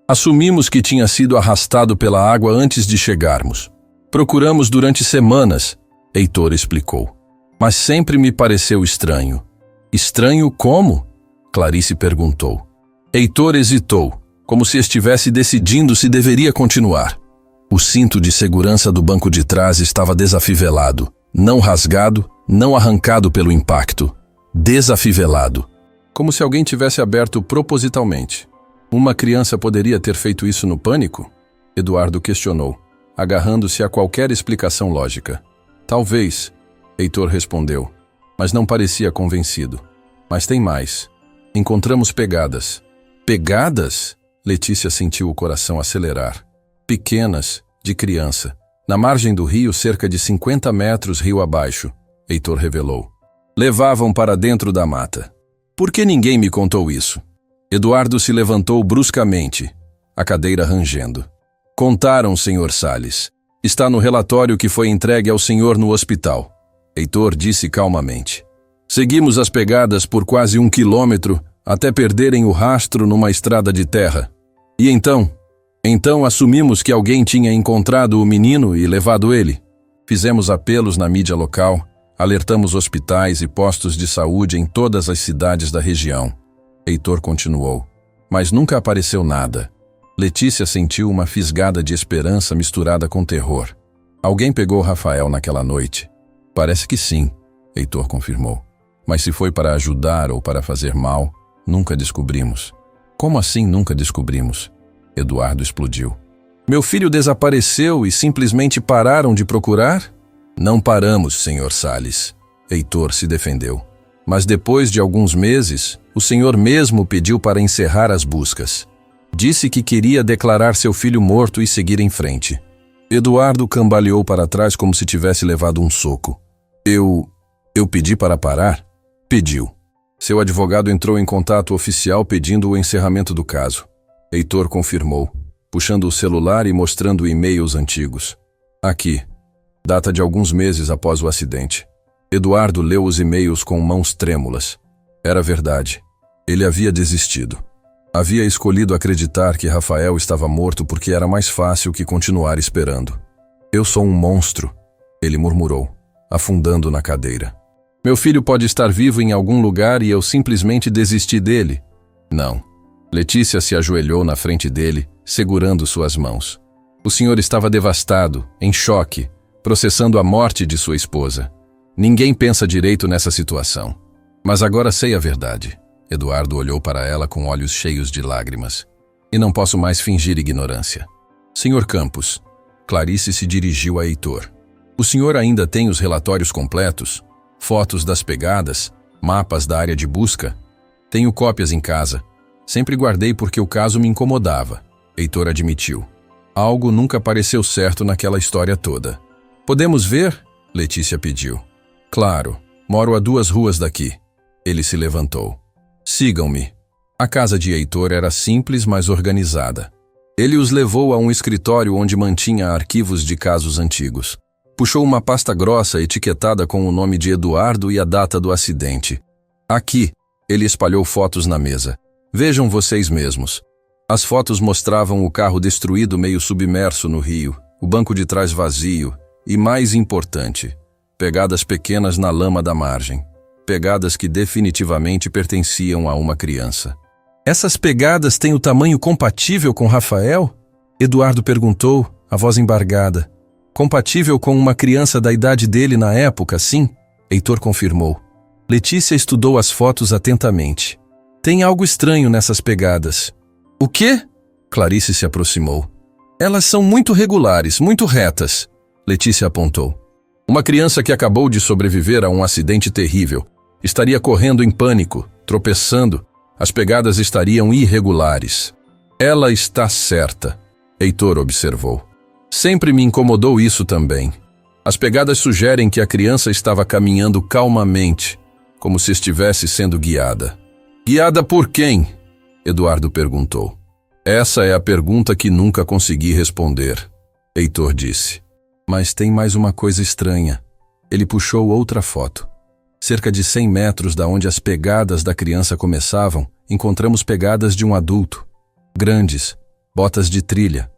Assumimos que tinha sido arrastado pela água antes de chegarmos. Procuramos durante semanas, Heitor explicou. Mas sempre me pareceu estranho. Estranho como? Clarice perguntou. Heitor hesitou, como se estivesse decidindo se deveria continuar. O cinto de segurança do banco de trás estava desafivelado, não rasgado, não arrancado pelo impacto. Desafivelado. Como se alguém tivesse aberto propositalmente. Uma criança poderia ter feito isso no pânico? Eduardo questionou, agarrando-se a qualquer explicação lógica. Talvez, Heitor respondeu, mas não parecia convencido. Mas tem mais. Encontramos pegadas. Pegadas? Letícia sentiu o coração acelerar. Pequenas, de criança. Na margem do rio, cerca de 50 metros rio abaixo, Heitor revelou. Levavam para dentro da mata. Por que ninguém me contou isso? Eduardo se levantou bruscamente, a cadeira rangendo. Contaram, Sr. Salles. Está no relatório que foi entregue ao senhor no hospital. Heitor disse calmamente. Seguimos as pegadas por quase 1 quilômetro até perderem o rastro numa estrada de terra. E então assumimos que alguém tinha encontrado o menino e levado ele. Fizemos apelos na mídia local, alertamos hospitais e postos de saúde em todas as cidades da região. Heitor continuou. Mas nunca apareceu nada. Letícia sentiu uma fisgada de esperança misturada com terror. Alguém pegou Rafael naquela noite? Parece que sim, Heitor confirmou. Mas se foi para ajudar ou para fazer mal, nunca descobrimos. Como assim nunca descobrimos? Eduardo explodiu. Meu filho desapareceu e simplesmente pararam de procurar? Não paramos, Sr. Salles. Heitor se defendeu. Mas depois de alguns meses, o senhor mesmo pediu para encerrar as buscas. Disse que queria declarar seu filho morto e seguir em frente. Eduardo cambaleou para trás como se tivesse levado um soco. Eu pedi para parar? Pediu. Seu advogado entrou em contato oficial pedindo o encerramento do caso. Heitor confirmou, puxando o celular e mostrando e-mails antigos. Aqui, data de alguns meses após o acidente. Eduardo leu os e-mails com mãos trêmulas. Era verdade. Ele havia desistido. Havia escolhido acreditar que Rafael estava morto porque era mais fácil que continuar esperando. Eu sou um monstro, ele murmurou, afundando na cadeira. Meu filho pode estar vivo em algum lugar e eu simplesmente desisti dele. Não. Letícia se ajoelhou na frente dele, segurando suas mãos. O senhor estava devastado, em choque, processando a morte de sua esposa. Ninguém pensa direito nessa situação. Mas agora sei a verdade. Eduardo olhou para ela com olhos cheios de lágrimas. E não posso mais fingir ignorância. Senhor Campos, Clarice se dirigiu a Heitor. O senhor ainda tem os relatórios completos? Fotos das pegadas? Mapas da área de busca? Tenho cópias em casa. Sempre guardei porque o caso me incomodava. Heitor admitiu. Algo nunca pareceu certo naquela história toda. Podemos ver? Letícia pediu. Claro, moro a 2 ruas daqui. Ele se levantou. Sigam-me. A casa de Heitor era simples, mas organizada. Ele os levou a um escritório onde mantinha arquivos de casos antigos. Puxou uma pasta grossa etiquetada com o nome de Eduardo e a data do acidente. Aqui, ele espalhou fotos na mesa. Vejam vocês mesmos. As fotos mostravam o carro destruído meio submerso no rio, o banco de trás vazio e, mais importante, pegadas pequenas na lama da margem. Pegadas que definitivamente pertenciam a uma criança. Essas pegadas têm o tamanho compatível com Rafael? Eduardo perguntou, a voz embargada. Compatível com uma criança da idade dele na época, sim? Heitor confirmou. Letícia estudou as fotos atentamente. Tem algo estranho nessas pegadas. O quê? Clarice se aproximou. Elas são muito regulares, muito retas. Letícia apontou. Uma criança que acabou de sobreviver a um acidente terrível. Estaria correndo em pânico, tropeçando. As pegadas estariam irregulares. Ela está certa, Heitor observou. Sempre me incomodou isso também. As pegadas sugerem que a criança estava caminhando calmamente, como se estivesse sendo guiada. Guiada por quem? Eduardo perguntou. Essa é a pergunta que nunca consegui responder, Heitor disse. Mas tem mais uma coisa estranha. Ele puxou outra foto. Cerca de 100 metros da onde as pegadas da criança começavam, encontramos pegadas de um adulto. Grandes, botas de trilha.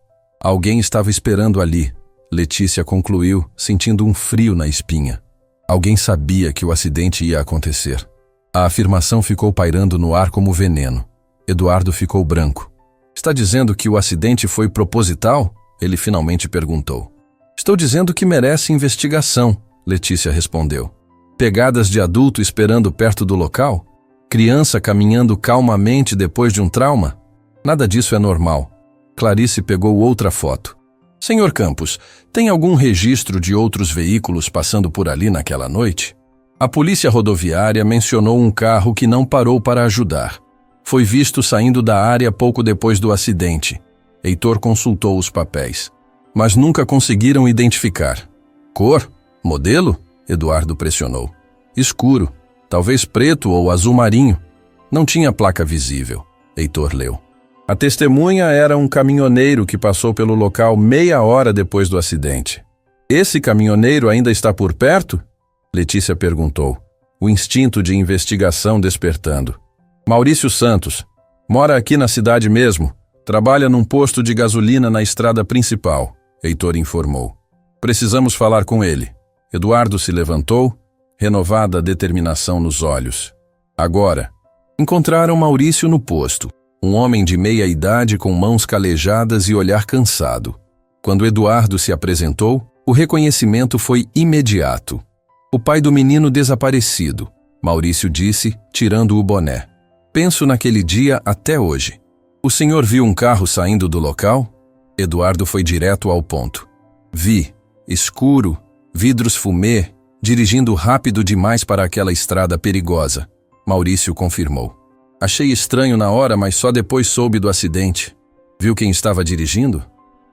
Alguém estava esperando ali, Letícia concluiu, sentindo um frio na espinha. Alguém sabia que o acidente ia acontecer. A afirmação ficou pairando no ar como veneno. Eduardo ficou branco. Está dizendo que o acidente foi proposital? Ele finalmente perguntou. Estou dizendo que merece investigação, Letícia respondeu. Pegadas de adulto esperando perto do local? Criança caminhando calmamente depois de um trauma? Nada disso é normal. Clarice pegou outra foto. Senhor Campos, tem algum registro de outros veículos passando por ali naquela noite? A polícia rodoviária mencionou um carro que não parou para ajudar. Foi visto saindo da área pouco depois do acidente. Heitor consultou os papéis. Mas nunca conseguiram identificar. Cor? Modelo? Eduardo pressionou. Escuro, talvez preto ou azul marinho. Não tinha placa visível. Heitor leu. A testemunha era um caminhoneiro que passou pelo local meia hora depois do acidente. Esse caminhoneiro ainda está por perto? Letícia perguntou, o instinto de investigação despertando. Maurício Santos. Mora aqui na cidade mesmo. Trabalha num posto de gasolina na estrada principal, Heitor informou. Precisamos falar com ele. Eduardo se levantou, renovada a determinação nos olhos. Agora, encontraram Maurício no posto, um homem de meia idade com mãos calejadas e olhar cansado. Quando Eduardo se apresentou, o reconhecimento foi imediato. O pai do menino desaparecido, Maurício disse, tirando o boné. Penso naquele dia até hoje. O senhor viu um carro saindo do local? Eduardo foi direto ao ponto. Vi, escuro, vidros fumê dirigindo rápido demais para aquela estrada perigosa. Maurício confirmou. Achei estranho na hora, mas só depois soube do acidente. Viu quem estava dirigindo?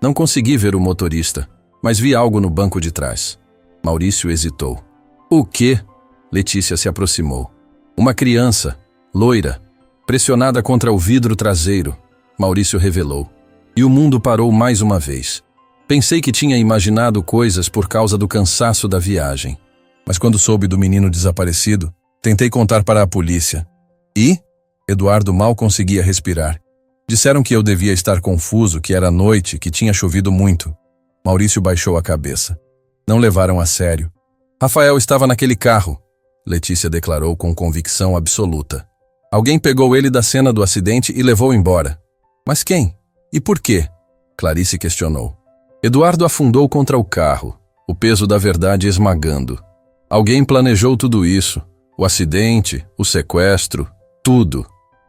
Não consegui ver o motorista, mas vi algo no banco de trás. Maurício hesitou. O quê? Letícia se aproximou. Uma criança, loira, pressionada contra o vidro traseiro. Maurício revelou. E o mundo parou mais uma vez. Pensei que tinha imaginado coisas por causa do cansaço da viagem. Mas quando soube do menino desaparecido, tentei contar para a polícia. E? Eduardo mal conseguia respirar. Disseram que eu devia estar confuso, que era noite, que tinha chovido muito. Maurício baixou a cabeça. Não levaram a sério. Rafael estava naquele carro, Letícia declarou com convicção absoluta. Alguém pegou ele da cena do acidente e levou embora. Mas quem? E por quê? Clarice questionou. Eduardo afundou contra o carro, o peso da verdade esmagando. Alguém planejou tudo isso, o acidente, o sequestro, tudo.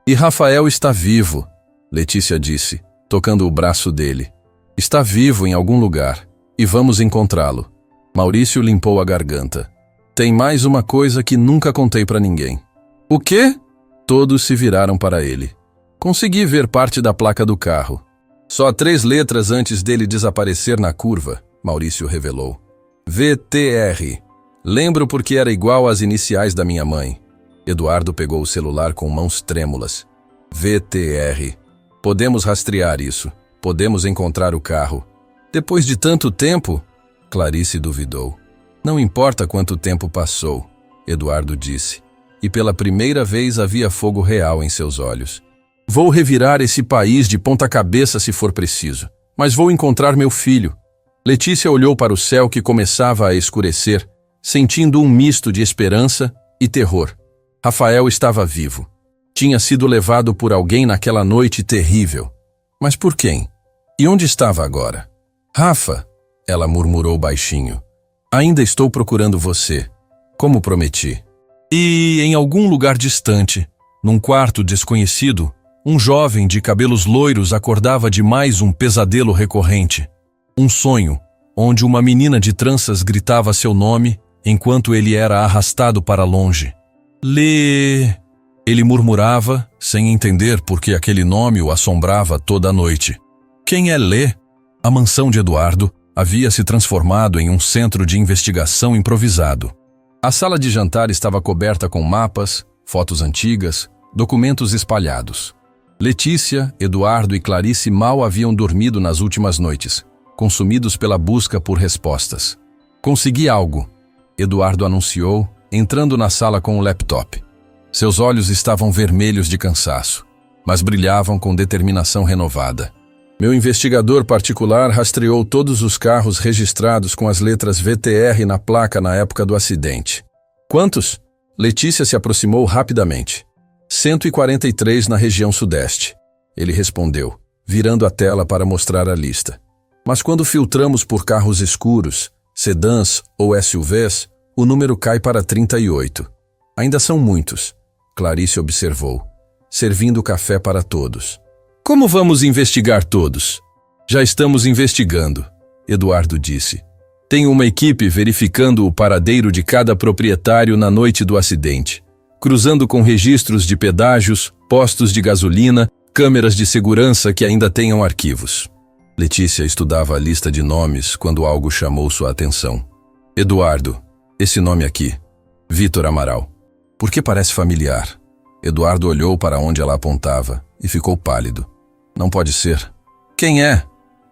E Rafael está vivo, Letícia disse, tocando o braço dele. Está vivo em algum lugar, e vamos encontrá-lo. Maurício limpou a garganta. Tem mais uma coisa que nunca contei para ninguém. O quê? Todos se viraram para ele. Consegui ver parte da placa do carro. Só 3 letras antes dele desaparecer na curva, Maurício revelou. VTR. Lembro porque era igual às iniciais da minha mãe. Eduardo pegou o celular com mãos trêmulas. VTR. Podemos rastrear isso. Podemos encontrar o carro. Depois de tanto tempo? Clarice duvidou. Não importa quanto tempo passou, Eduardo disse. E pela primeira vez havia fogo real em seus olhos. Vou revirar esse país de ponta cabeça se for preciso, mas vou encontrar meu filho. Letícia olhou para o céu que começava a escurecer, sentindo um misto de esperança e terror. Rafael estava vivo. Tinha sido levado por alguém naquela noite terrível. Mas por quem? E onde estava agora? Rafa, ela murmurou baixinho. Ainda estou procurando você, como prometi. E em algum lugar distante, num quarto desconhecido, um jovem de cabelos loiros acordava de mais um pesadelo recorrente. Um sonho, onde uma menina de tranças gritava seu nome, enquanto ele era arrastado para longe. Lê... Ele murmurava, sem entender por que aquele nome o assombrava toda a noite. Quem é Lê? A mansão de Eduardo havia se transformado em um centro de investigação improvisado. A sala de jantar estava coberta com mapas, fotos antigas, documentos espalhados. Letícia, Eduardo e Clarice mal haviam dormido nas últimas noites, consumidos pela busca por respostas. Consegui algo, Eduardo anunciou, entrando na sala com o laptop. Seus olhos estavam vermelhos de cansaço, mas brilhavam com determinação renovada. Meu investigador particular rastreou todos os carros registrados com as letras VTR na placa na época do acidente. Quantos? Letícia se aproximou rapidamente. 143 na região sudeste. Ele respondeu, virando a tela para mostrar a lista. Mas quando filtramos por carros escuros, sedãs ou SUVs, o número cai para 38. Ainda são muitos, Clarice observou, servindo café para todos. Como vamos investigar todos? Já estamos investigando, Eduardo disse. Tenho uma equipe verificando o paradeiro de cada proprietário na noite do acidente, cruzando com registros de pedágios, postos de gasolina, câmeras de segurança que ainda tenham arquivos. Letícia estudava a lista de nomes quando algo chamou sua atenção. Eduardo, esse nome aqui, Vítor Amaral. Por que parece familiar? Eduardo olhou para onde ela apontava e ficou pálido. Não pode ser. Quem é?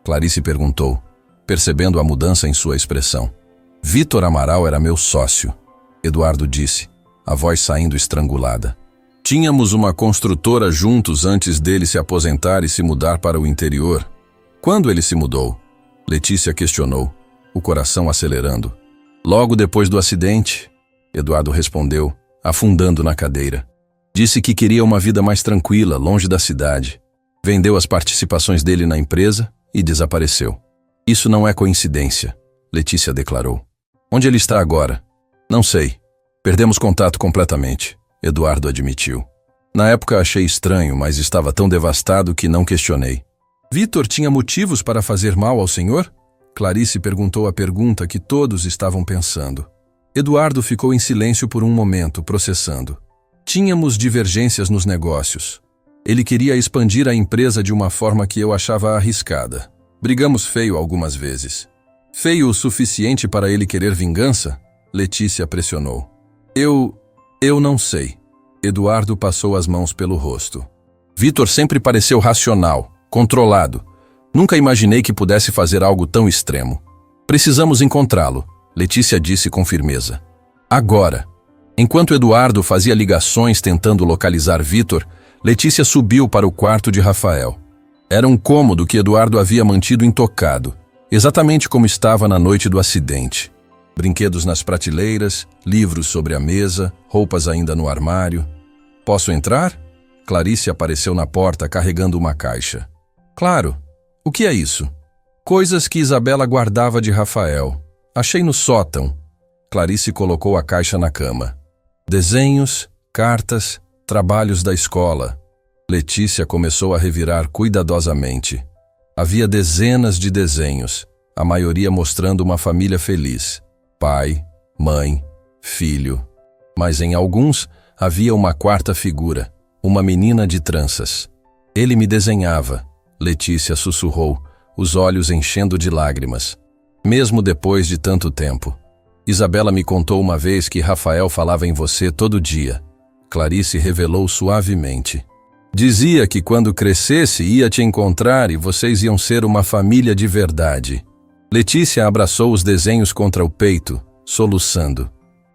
Clarice perguntou, percebendo a mudança em sua expressão. Vítor Amaral era meu sócio, Eduardo disse, a voz saindo estrangulada. Tínhamos uma construtora juntos antes dele se aposentar e se mudar para o interior. Quando ele se mudou? Letícia questionou, o coração acelerando. Logo depois do acidente, Eduardo respondeu, afundando na cadeira. Disse que queria uma vida mais tranquila, longe da cidade. Vendeu as participações dele na empresa e desapareceu. Isso não é coincidência, Letícia declarou. Onde ele está agora? Não sei. Perdemos contato completamente, Eduardo admitiu. Na época achei estranho, mas estava tão devastado que não questionei. Vítor tinha motivos para fazer mal ao senhor? Clarice perguntou a pergunta que todos estavam pensando. Eduardo ficou em silêncio por um momento, processando. Tínhamos divergências nos negócios. Ele queria expandir a empresa de uma forma que eu achava arriscada. Brigamos feio algumas vezes. Feio o suficiente para ele querer vingança? Letícia pressionou. Eu não sei. Eduardo passou as mãos pelo rosto. Vitor sempre pareceu racional, controlado. Nunca imaginei que pudesse fazer algo tão extremo. Precisamos encontrá-lo, Letícia disse com firmeza. Agora. Enquanto Eduardo fazia ligações tentando localizar Vitor, Letícia subiu para o quarto de Rafael. Era um cômodo que Eduardo havia mantido intocado, exatamente como estava na noite do acidente. Brinquedos nas prateleiras, livros sobre a mesa, roupas ainda no armário. Posso entrar? Clarice apareceu na porta carregando uma caixa. Claro. O que é isso? Coisas que Isabela guardava de Rafael. Achei no sótão. Clarice colocou a caixa na cama. Desenhos, cartas, trabalhos da escola. Letícia começou a revirar cuidadosamente. Havia dezenas de desenhos, a maioria mostrando uma família feliz. Pai, mãe, filho. Mas em alguns havia uma quarta figura, uma menina de tranças. Ele me desenhava, Letícia sussurrou, os olhos enchendo de lágrimas. Mesmo depois de tanto tempo. Isabela me contou uma vez que Rafael falava em você todo dia. Clarice revelou suavemente. Dizia que quando crescesse ia te encontrar e vocês iam ser uma família de verdade. Letícia abraçou os desenhos contra o peito, soluçando.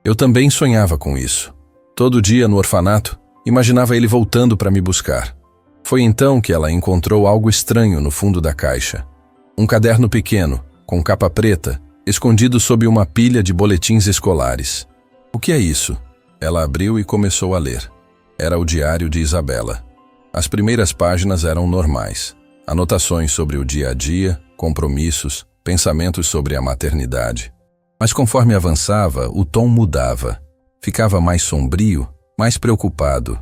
Eu também sonhava com isso. Todo dia no orfanato, imaginava ele voltando para me buscar. Foi então que ela encontrou algo estranho no fundo da caixa. Um caderno pequeno, com capa preta, escondido sob uma pilha de boletins escolares. O que é isso? Ela abriu e começou a ler. Era o diário de Isabela. As primeiras páginas eram normais. Anotações sobre o dia a dia, compromissos, pensamentos sobre a maternidade. Mas conforme avançava, o tom mudava. Ficava mais sombrio, mais preocupado.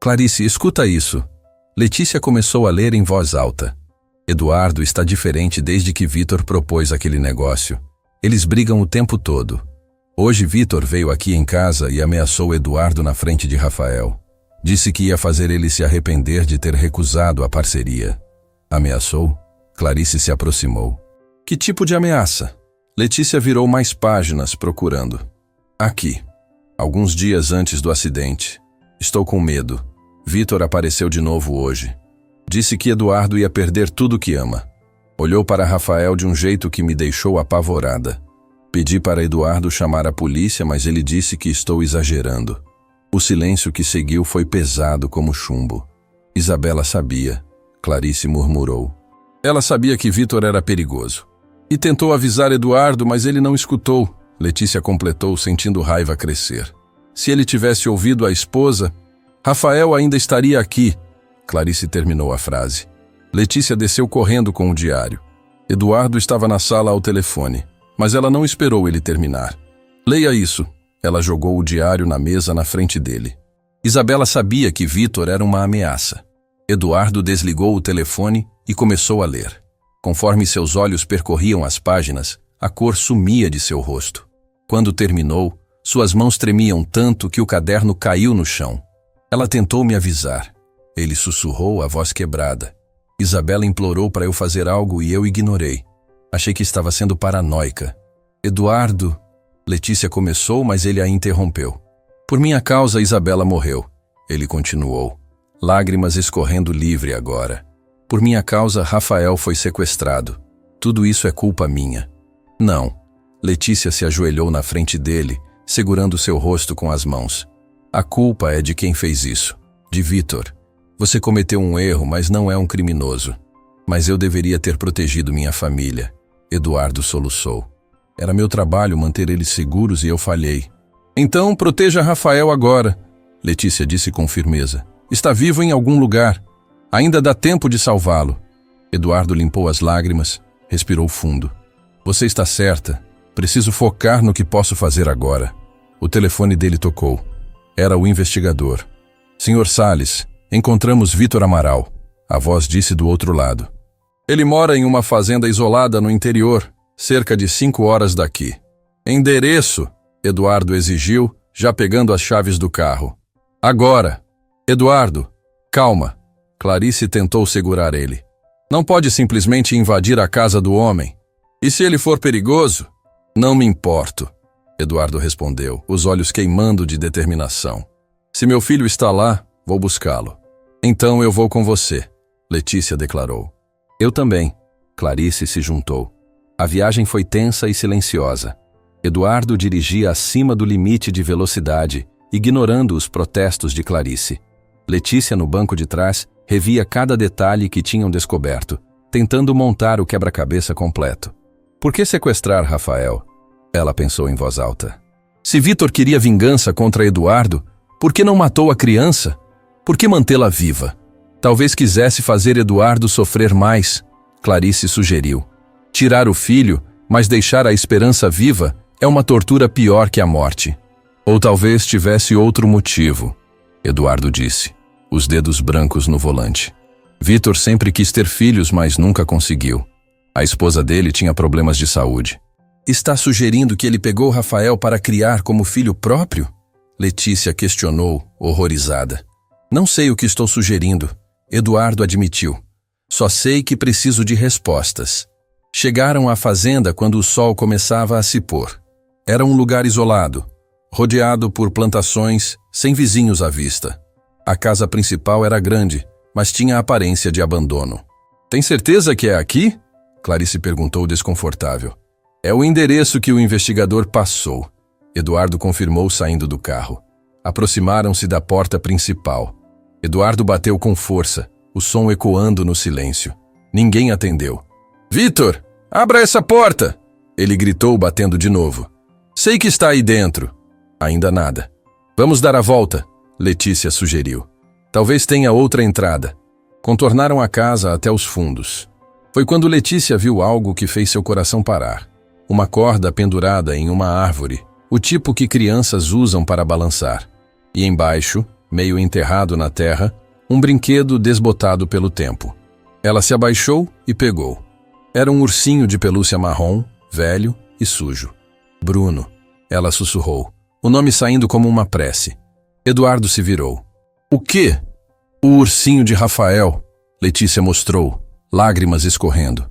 Clarice, escuta isso. Letícia começou a ler em voz alta. Eduardo está diferente desde que Vitor propôs aquele negócio. Eles brigam o tempo todo. Hoje Vitor veio aqui em casa e ameaçou Eduardo na frente de Rafael. Disse que ia fazer ele se arrepender de ter recusado a parceria. Ameaçou? Clarice se aproximou. Que tipo de ameaça? Letícia virou mais páginas procurando. Aqui. Alguns dias antes do acidente. Estou com medo. Vitor apareceu de novo hoje. Disse que Eduardo ia perder tudo que ama. Olhou para Rafael de um jeito que me deixou apavorada. Pedi para Eduardo chamar a polícia, mas ele disse que estou exagerando. O silêncio que seguiu foi pesado como chumbo. Isabela sabia. Clarice murmurou. Ela sabia que Vitor era perigoso. E tentou avisar Eduardo, mas ele não escutou. Letícia completou, sentindo raiva crescer. Se ele tivesse ouvido a esposa, Rafael ainda estaria aqui. Clarice terminou a frase. Letícia desceu correndo com o diário. Eduardo estava na sala ao telefone, mas ela não esperou ele terminar. Leia isso. Ela jogou o diário na mesa na frente dele. Isabela sabia que Vitor era uma ameaça. Eduardo desligou o telefone e começou a ler. Conforme seus olhos percorriam as páginas, a cor sumia de seu rosto. Quando terminou, suas mãos tremiam tanto que o caderno caiu no chão. Ela tentou me avisar. Ele sussurrou, a voz quebrada. Isabela implorou para eu fazer algo e eu ignorei. Achei que estava sendo paranoica. Eduardo... Letícia começou, mas ele a interrompeu. Por minha causa, Isabela morreu. Ele continuou. Lágrimas escorrendo livre agora. Por minha causa, Rafael foi sequestrado. Tudo isso é culpa minha. Não. Letícia se ajoelhou na frente dele, segurando seu rosto com as mãos. A culpa é de quem fez isso. De Vitor. Você cometeu um erro, mas não é um criminoso. Mas eu deveria ter protegido minha família. Eduardo soluçou. Era meu trabalho manter eles seguros e eu falhei. Então, proteja Rafael agora, Letícia disse com firmeza. Está vivo em algum lugar. Ainda dá tempo de salvá-lo. Eduardo limpou as lágrimas, respirou fundo. Você está certa. Preciso focar no que posso fazer agora. O telefone dele tocou. Era o investigador. Senhor Salles, encontramos Vitor Amaral. A voz disse do outro lado. Ele mora em uma fazenda isolada no interior, cerca de 5 horas daqui. Endereço, Eduardo exigiu, já pegando as chaves do carro. Agora! Eduardo, calma. Clarice tentou segurar ele. Não pode simplesmente invadir a casa do homem. E se ele for perigoso? Não me importo. Eduardo respondeu, os olhos queimando de determinação. Se meu filho está lá, vou buscá-lo. Então eu vou com você, Letícia declarou. Eu também. Clarice se juntou. A viagem foi tensa e silenciosa. Eduardo dirigia acima do limite de velocidade, ignorando os protestos de Clarice. Letícia, no banco de trás, revia cada detalhe que tinham descoberto, tentando montar o quebra-cabeça completo. Por que sequestrar Rafael? Ela pensou em voz alta. Se Vitor queria vingança contra Eduardo, por que não matou a criança? Por que mantê-la viva? Talvez quisesse fazer Eduardo sofrer mais, Clarice sugeriu. Tirar o filho, mas deixar a esperança viva, é uma tortura pior que a morte. Ou talvez tivesse outro motivo, Eduardo disse, os dedos brancos no volante. Vitor sempre quis ter filhos, mas nunca conseguiu. A esposa dele tinha problemas de saúde. Está sugerindo que ele pegou Rafael para criar como filho próprio? Letícia questionou, horrorizada. Não sei o que estou sugerindo, Eduardo admitiu. Só sei que preciso de respostas. Chegaram à fazenda quando o sol começava a se pôr. Era um lugar isolado, rodeado por plantações, sem vizinhos à vista. A casa principal era grande, mas tinha a aparência de abandono. Tem certeza que é aqui? Clarice perguntou desconfortável. É o endereço que o investigador passou. Eduardo confirmou saindo do carro. Aproximaram-se da porta principal. Eduardo bateu com força, o som ecoando no silêncio. Ninguém atendeu. Vitor, abra essa porta! Ele gritou, batendo de novo. Sei que está aí dentro. Ainda nada. Vamos dar a volta, Letícia sugeriu. Talvez tenha outra entrada. Contornaram a casa até os fundos. Foi quando Letícia viu algo que fez seu coração parar. Uma corda pendurada em uma árvore, o tipo que crianças usam para balançar. E embaixo, meio enterrado na terra, um brinquedo desbotado pelo tempo. Ela se abaixou e pegou. Era um ursinho de pelúcia marrom, velho e sujo. Bruno, ela sussurrou, o nome saindo como uma prece. Eduardo se virou. O quê? O ursinho de Rafael, Letícia mostrou, lágrimas escorrendo.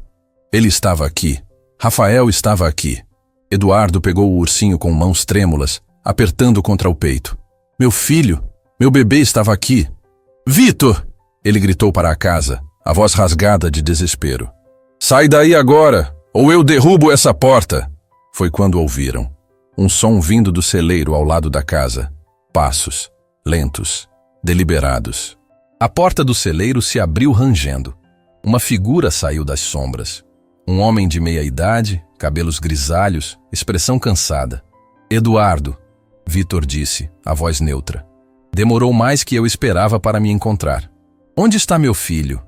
Ele estava aqui. Rafael estava aqui. Eduardo pegou o ursinho com mãos trêmulas, apertando contra o peito. Meu filho, meu bebê estava aqui. Vitor! Ele gritou para a casa, a voz rasgada de desespero. Sai daí agora, ou eu derrubo essa porta! Foi quando ouviram. Um som vindo do celeiro ao lado da casa. Passos, lentos, deliberados. A porta do celeiro se abriu rangendo. Uma figura saiu das sombras. Um homem de meia-idade, cabelos grisalhos, expressão cansada. Eduardo, Vitor disse, a voz neutra. Demorou mais que eu esperava para me encontrar. Onde está meu filho?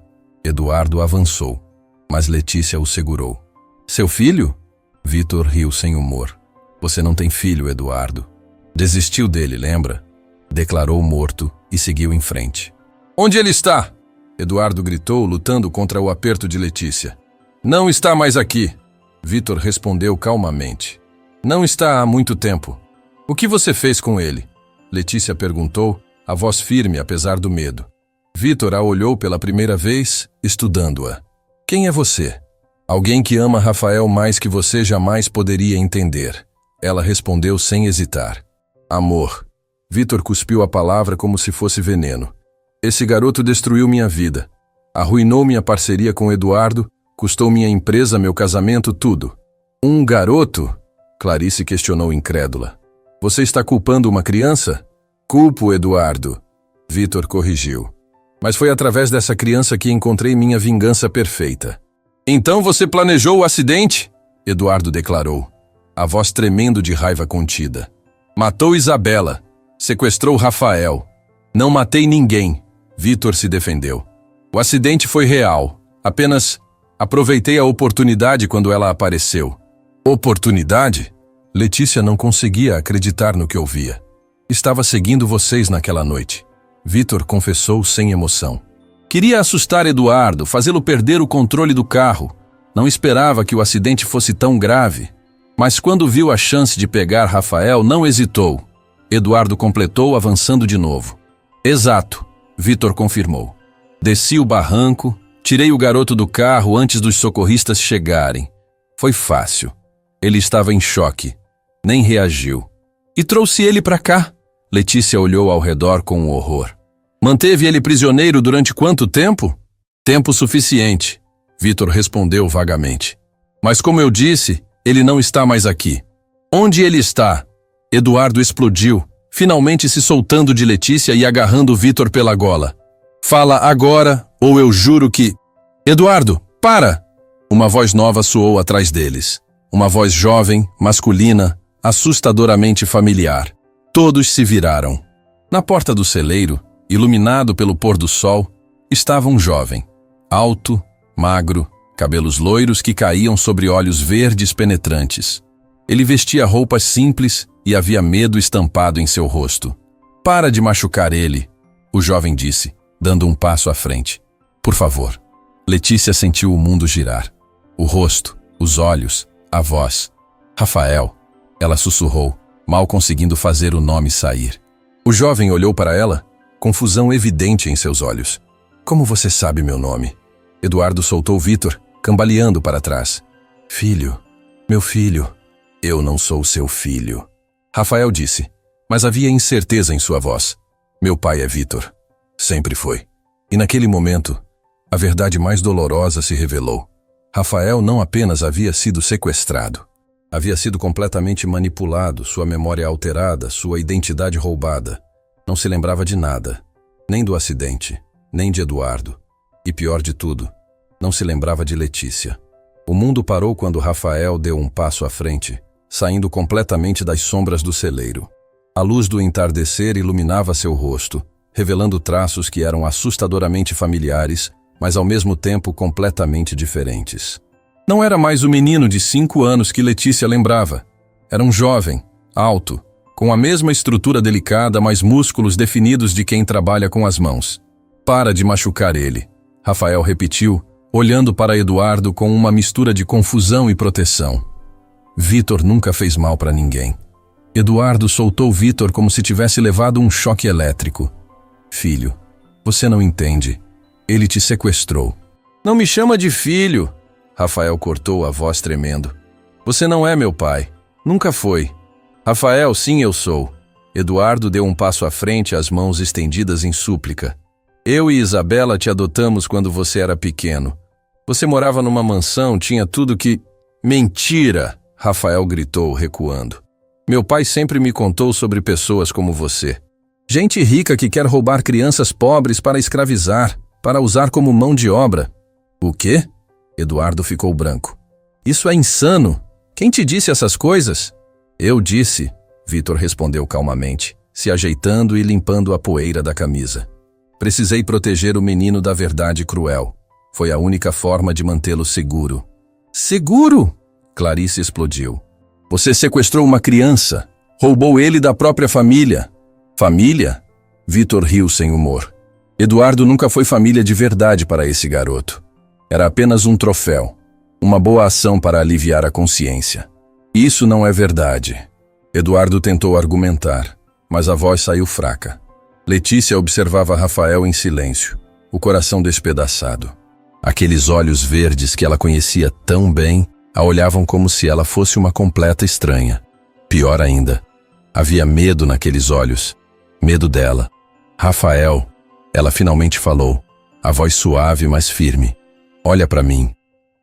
Eduardo avançou, mas Letícia o segurou. Seu filho? Vitor riu sem humor. Você não tem filho, Eduardo. Desistiu dele, lembra? Declarou morto e seguiu em frente. Onde ele está? Eduardo gritou, lutando contra o aperto de Letícia. Não está mais aqui. Vitor respondeu calmamente. Não está há muito tempo. O que você fez com ele? Letícia perguntou, a voz firme apesar do medo. Vitor a olhou pela primeira vez, estudando-a. Quem é você? Alguém que ama Rafael mais que você jamais poderia entender. Ela respondeu sem hesitar. Amor. Vitor cuspiu a palavra como se fosse veneno. Esse garoto destruiu minha vida. Arruinou minha parceria com Eduardo, custou minha empresa, meu casamento, tudo. Um garoto? Clarice questionou incrédula. Você está culpando uma criança? Culpo Eduardo. Vitor corrigiu. Mas foi através dessa criança que encontrei minha vingança perfeita. Então você planejou o acidente? Eduardo declarou, a voz tremendo de raiva contida. Matou Isabela. Sequestrou Rafael. Não matei ninguém. Vitor se defendeu. O acidente foi real. Apenas aproveitei a oportunidade quando ela apareceu. Oportunidade? Letícia não conseguia acreditar no que ouvia. Estava seguindo vocês naquela noite. Vitor confessou sem emoção. Queria assustar Eduardo, fazê-lo perder o controle do carro. Não esperava que o acidente fosse tão grave. Mas quando viu a chance de pegar Rafael, não hesitou. Eduardo completou, avançando de novo. Exato, Vitor confirmou. Desci o barranco, tirei o garoto do carro antes dos socorristas chegarem. Foi fácil. Ele estava em choque. Nem reagiu. E trouxe ele para cá. Letícia olhou ao redor com horror. Manteve ele prisioneiro durante quanto tempo? Tempo suficiente, Vitor respondeu vagamente. Mas como eu disse, ele não está mais aqui. Onde ele está? Eduardo explodiu, finalmente se soltando de Letícia e agarrando Vitor pela gola. Fala agora, ou eu juro que... Eduardo, para! Uma voz nova soou atrás deles. Uma voz jovem, masculina, assustadoramente familiar. Todos se viraram. Na porta do celeiro, iluminado pelo pôr do sol, estava um jovem. Alto, magro, cabelos loiros que caíam sobre olhos verdes penetrantes. Ele vestia roupas simples e havia medo estampado em seu rosto. Para de machucar ele, o jovem disse, dando um passo à frente. Por favor. Letícia sentiu o mundo girar. O rosto, os olhos, a voz. Rafael, ela sussurrou, mal conseguindo fazer o nome sair. O jovem olhou para ela, confusão evidente em seus olhos. Como você sabe meu nome? Eduardo soltou Vitor, cambaleando para trás. Filho, meu filho. Eu não sou seu filho. Rafael disse, mas havia incerteza em sua voz. Meu pai é Vitor. Sempre foi. E naquele momento, a verdade mais dolorosa se revelou. Rafael não apenas havia sido sequestrado. Havia sido completamente manipulado, sua memória alterada, sua identidade roubada. Não se lembrava de nada. Nem do acidente, nem de Eduardo. E pior de tudo, não se lembrava de Letícia. O mundo parou quando Rafael deu um passo à frente, saindo completamente das sombras do celeiro. A luz do entardecer iluminava seu rosto, revelando traços que eram assustadoramente familiares, mas ao mesmo tempo completamente diferentes. Não era mais o menino de 5 anos que Letícia lembrava. Era um jovem, alto, com a mesma estrutura delicada, mas músculos definidos de quem trabalha com as mãos. Para de machucar ele, Rafael repetiu, olhando para Eduardo com uma mistura de confusão e proteção. Vitor nunca fez mal para ninguém. Eduardo soltou Vitor como se tivesse levado um choque elétrico. Filho, você não entende. Ele te sequestrou. Não me chama de filho, Rafael cortou a voz tremendo. Você não é meu pai. Nunca foi. Rafael, sim, eu sou. Eduardo deu um passo à frente, as mãos estendidas em súplica. Eu e Isabela te adotamos quando você era pequeno. Você morava numa mansão, tinha tudo que... Mentira! Rafael gritou, recuando. Meu pai sempre me contou sobre pessoas como você. Gente rica que quer roubar crianças pobres para escravizar, para usar como mão de obra. O quê? Eduardo ficou branco. Isso é insano! Quem te disse essas coisas? Eu disse, Vitor respondeu calmamente, se ajeitando e limpando a poeira da camisa. Precisei proteger o menino da verdade cruel. Foi a única forma de mantê-lo seguro. Seguro? Clarice explodiu. Você sequestrou uma criança. Roubou ele da própria família. Família? Vitor riu sem humor. Eduardo nunca foi família de verdade para esse garoto. Era apenas um troféu. Uma boa ação para aliviar a consciência. Isso não é verdade. Eduardo tentou argumentar, mas a voz saiu fraca. Letícia observava Rafael em silêncio, o coração despedaçado. Aqueles olhos verdes que ela conhecia tão bem a olhavam como se ela fosse uma completa estranha. Pior ainda, havia medo naqueles olhos. Medo dela. Rafael, ela finalmente falou, a voz suave, mas firme. Olha para mim.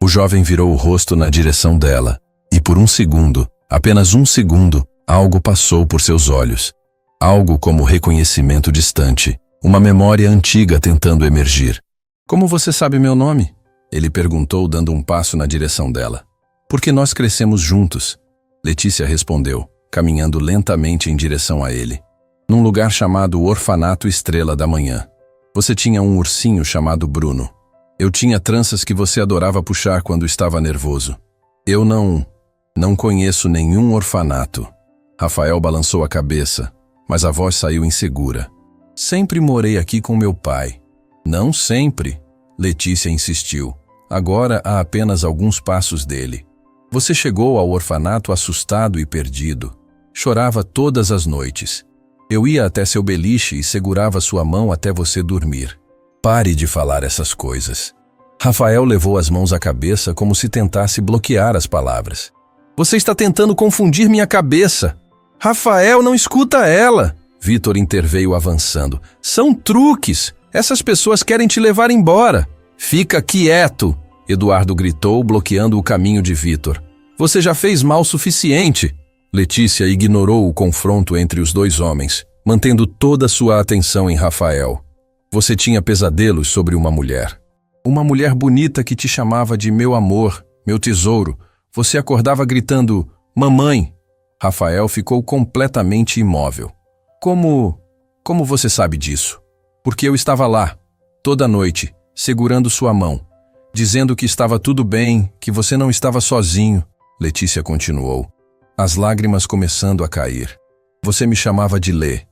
O jovem virou o rosto na direção dela, e por um segundo, apenas um segundo, algo passou por seus olhos. Algo como reconhecimento distante, uma memória antiga tentando emergir. Como você sabe meu nome? Ele perguntou, dando um passo na direção dela. Porque nós crescemos juntos. Letícia respondeu, caminhando lentamente em direção a ele. Num lugar chamado Orfanato Estrela da Manhã. Você tinha um ursinho chamado Bruno. Eu tinha tranças que você adorava puxar quando estava nervoso. Eu não conheço nenhum orfanato. Rafael balançou a cabeça, mas a voz saiu insegura. Sempre morei aqui com meu pai. Não sempre, Letícia insistiu. Agora há apenas alguns passos dele. Você chegou ao orfanato assustado e perdido. Chorava todas as noites. Eu ia até seu beliche e segurava sua mão até você dormir. Pare de falar essas coisas. Rafael levou as mãos à cabeça como se tentasse bloquear as palavras. Você está tentando confundir minha cabeça. Rafael, não escuta ela. Vitor interveio avançando. São truques. Essas pessoas querem te levar embora. Fica quieto, Eduardo gritou, bloqueando o caminho de Vitor. Você já fez mal suficiente. Letícia ignorou o confronto entre os dois homens, mantendo toda sua atenção em Rafael. Você tinha pesadelos sobre uma mulher. Uma mulher bonita que te chamava de meu amor, meu tesouro. Você acordava gritando, mamãe. Rafael ficou completamente imóvel. Como você sabe disso? Porque eu estava lá, toda noite, segurando sua mão, dizendo que estava tudo bem, que você não estava sozinho. Letícia continuou, as lágrimas começando a cair. Você me chamava de Lê.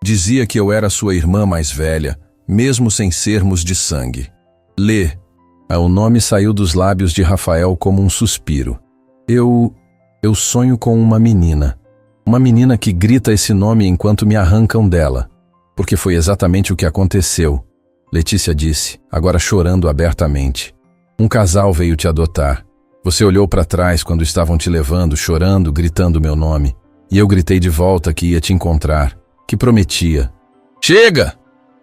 Dizia que eu era sua irmã mais velha, mesmo sem sermos de sangue. Lê. O nome saiu dos lábios de Rafael como um suspiro. Eu sonho com uma menina. Uma menina que grita esse nome enquanto me arrancam dela. Porque foi exatamente o que aconteceu. Letícia disse, agora chorando abertamente. Um casal veio te adotar. Você olhou para trás quando estavam te levando, chorando, gritando meu nome. E eu gritei de volta que ia te encontrar, que prometia. Chega!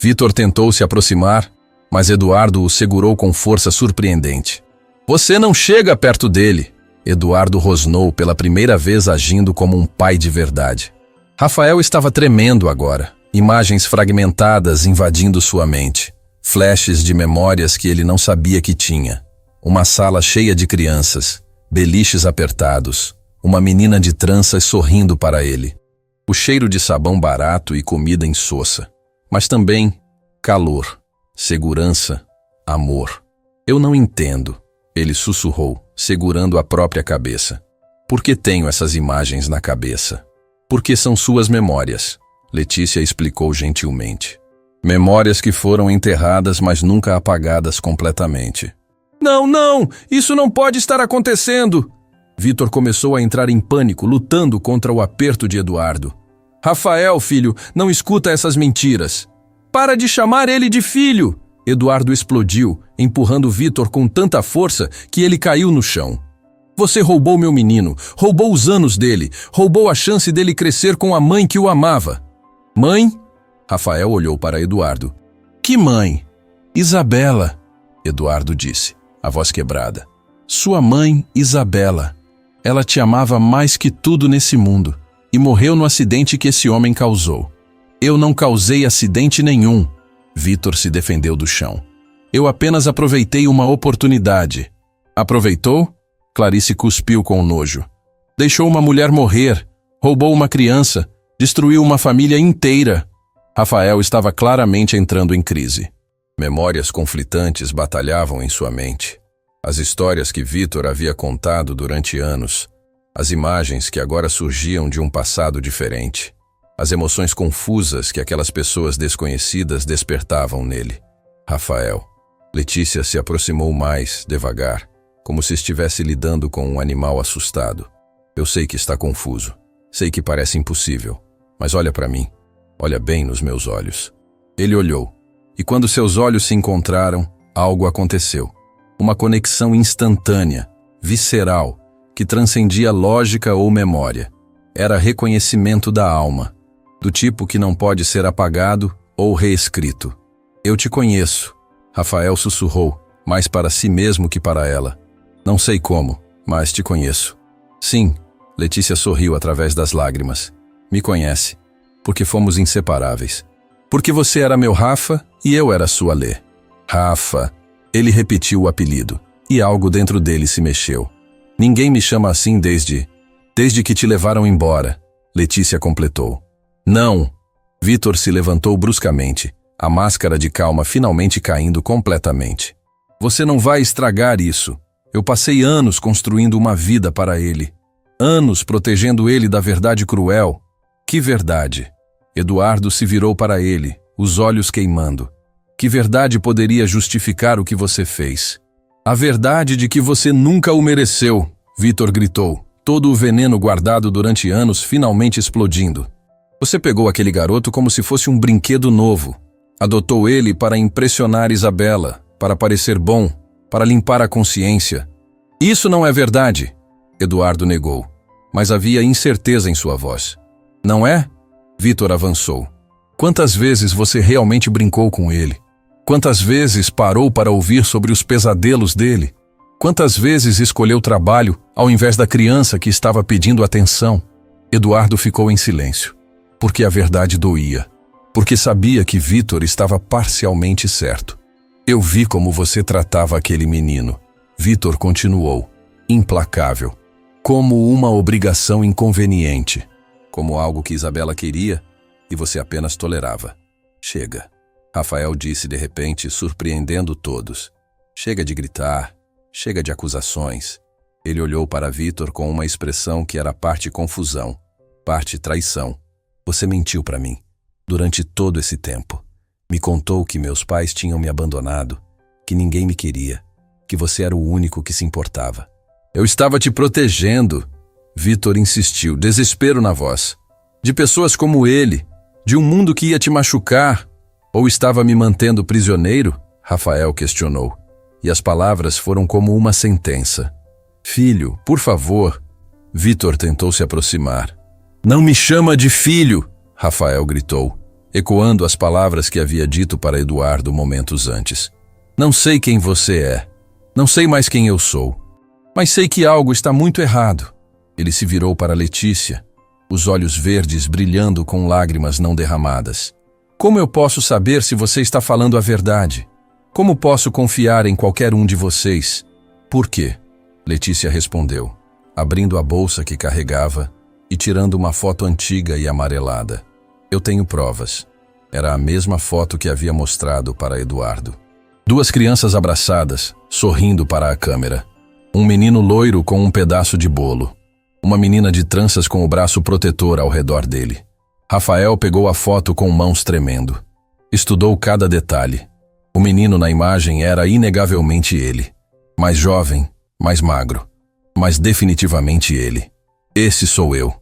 Vitor tentou se aproximar, mas Eduardo o segurou com força surpreendente. Você não chega perto dele! Eduardo rosnou pela primeira vez agindo como um pai de verdade. Rafael estava tremendo agora, imagens fragmentadas invadindo sua mente, flashes de memórias que ele não sabia que tinha. Uma sala cheia de crianças, beliches apertados, uma menina de tranças sorrindo para ele. O cheiro de sabão barato e comida insossa, mas também calor, segurança, amor. Eu não entendo, ele sussurrou, segurando a própria cabeça. Por que tenho essas imagens na cabeça? Porque são suas memórias, Letícia explicou gentilmente. Memórias que foram enterradas, mas nunca apagadas completamente. Não, isso não pode estar acontecendo! Vitor começou a entrar em pânico, lutando contra o aperto de Eduardo. Rafael, filho, não escuta essas mentiras. Para de chamar ele de filho! Eduardo explodiu, empurrando Vitor com tanta força que ele caiu no chão. Você roubou meu menino, roubou os anos dele, roubou a chance dele crescer com a mãe que o amava. Mãe? Rafael olhou para Eduardo. Que mãe? Isabela, Eduardo disse, a voz quebrada. Sua mãe, Isabela. Ela te amava mais que tudo nesse mundo e morreu no acidente que esse homem causou. Eu não causei acidente nenhum. Vitor se defendeu do chão. Eu apenas aproveitei uma oportunidade. Aproveitou? Clarice cuspiu com nojo. Deixou uma mulher morrer, roubou uma criança, destruiu uma família inteira. Rafael estava claramente entrando em crise. Memórias conflitantes batalhavam em sua mente. As histórias que Vitor havia contado durante anos, as imagens que agora surgiam de um passado diferente, as emoções confusas que aquelas pessoas desconhecidas despertavam nele. Rafael. Letícia se aproximou mais, devagar, como se estivesse lidando com um animal assustado. Eu sei que está confuso. Sei que parece impossível. Mas olha para mim. Olha bem nos meus olhos. Ele olhou. E quando seus olhos se encontraram, algo aconteceu. Uma conexão instantânea, visceral, que transcendia lógica ou memória. Era reconhecimento da alma, do tipo que não pode ser apagado ou reescrito. Eu te conheço, Rafael sussurrou, mais para si mesmo que para ela. Não sei como, mas te conheço. Sim, Letícia sorriu através das lágrimas. Me conhece, porque fomos inseparáveis. Porque você era meu Rafa e eu era sua Lê. Rafa. Ele repetiu o apelido, e algo dentro dele se mexeu. Ninguém me chama assim desde que te levaram embora, Letícia completou. Não! Vitor se levantou bruscamente, a máscara de calma finalmente caindo completamente. Você não vai estragar isso. Eu passei anos construindo uma vida para ele. Anos protegendo ele da verdade cruel. Que verdade? Eduardo se virou para ele, os olhos queimando. Que verdade poderia justificar o que você fez? A verdade de que você nunca o mereceu, Vitor gritou, todo o veneno guardado durante anos finalmente explodindo. Você pegou aquele garoto como se fosse um brinquedo novo. Adotou ele para impressionar Isabela, para parecer bom, para limpar a consciência. Isso não é verdade, Eduardo negou, mas havia incerteza em sua voz. Não é? Vitor avançou. Quantas vezes você realmente brincou com ele? Quantas vezes parou para ouvir sobre os pesadelos dele? Quantas vezes escolheu trabalho ao invés da criança que estava pedindo atenção? Eduardo ficou em silêncio, porque a verdade doía, porque sabia que Vitor estava parcialmente certo. Eu vi como você tratava aquele menino. Vitor continuou, implacável, como uma obrigação inconveniente, como algo que Isabela queria e você apenas tolerava. Chega, Rafael disse de repente, surpreendendo todos. Chega de gritar. Chega de acusações. Ele olhou para Vitor com uma expressão que era parte confusão, parte traição. Você mentiu para mim. Durante todo esse tempo. Me contou que meus pais tinham me abandonado, que ninguém me queria, que você era o único que se importava. Eu estava te protegendo. Vitor insistiu, desespero na voz. De pessoas como ele, de um mundo que ia te machucar. Ou estava me mantendo prisioneiro? Rafael questionou. E as palavras foram como uma sentença. Filho, por favor. Vitor tentou se aproximar. Não me chama de filho, Rafael gritou, ecoando as palavras que havia dito para Eduardo momentos antes. Não sei quem você é. Não sei mais quem eu sou. Mas sei que algo está muito errado. Ele se virou para Letícia, os olhos verdes brilhando com lágrimas não derramadas. Como eu posso saber se você está falando a verdade? Como posso confiar em qualquer um de vocês? Por quê? Letícia respondeu, abrindo a bolsa que carregava e tirando uma foto antiga e amarelada. Eu tenho provas. Era a mesma foto que havia mostrado para Eduardo. Duas crianças abraçadas, sorrindo para a câmera. Um menino loiro com um pedaço de bolo. Uma menina de tranças com o braço protetor ao redor dele. Rafael pegou a foto com mãos tremendo. Estudou cada detalhe. O menino na imagem era inegavelmente ele. Mais jovem, mais magro. Mas definitivamente ele. Esse sou eu.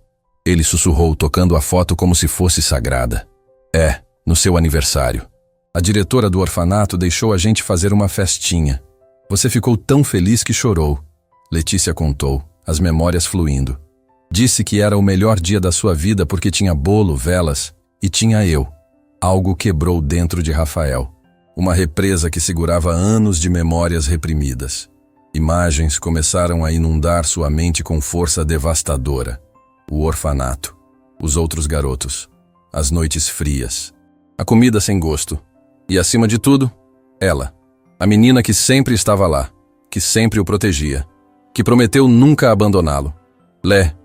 Ele sussurrou, tocando a foto como se fosse sagrada. É, no seu aniversário. A diretora do orfanato deixou a gente fazer uma festinha. Você ficou tão feliz que chorou. Letícia contou, as memórias fluindo. Disse que era o melhor dia da sua vida porque tinha bolo, velas e tinha eu. Algo quebrou dentro de Rafael. Uma represa que segurava anos de memórias reprimidas. Imagens começaram a inundar sua mente com força devastadora. O orfanato, os outros garotos, as noites frias, a comida sem gosto e, acima de tudo, ela, a menina que sempre estava lá, que sempre o protegia, que prometeu nunca abandoná-lo. Lé,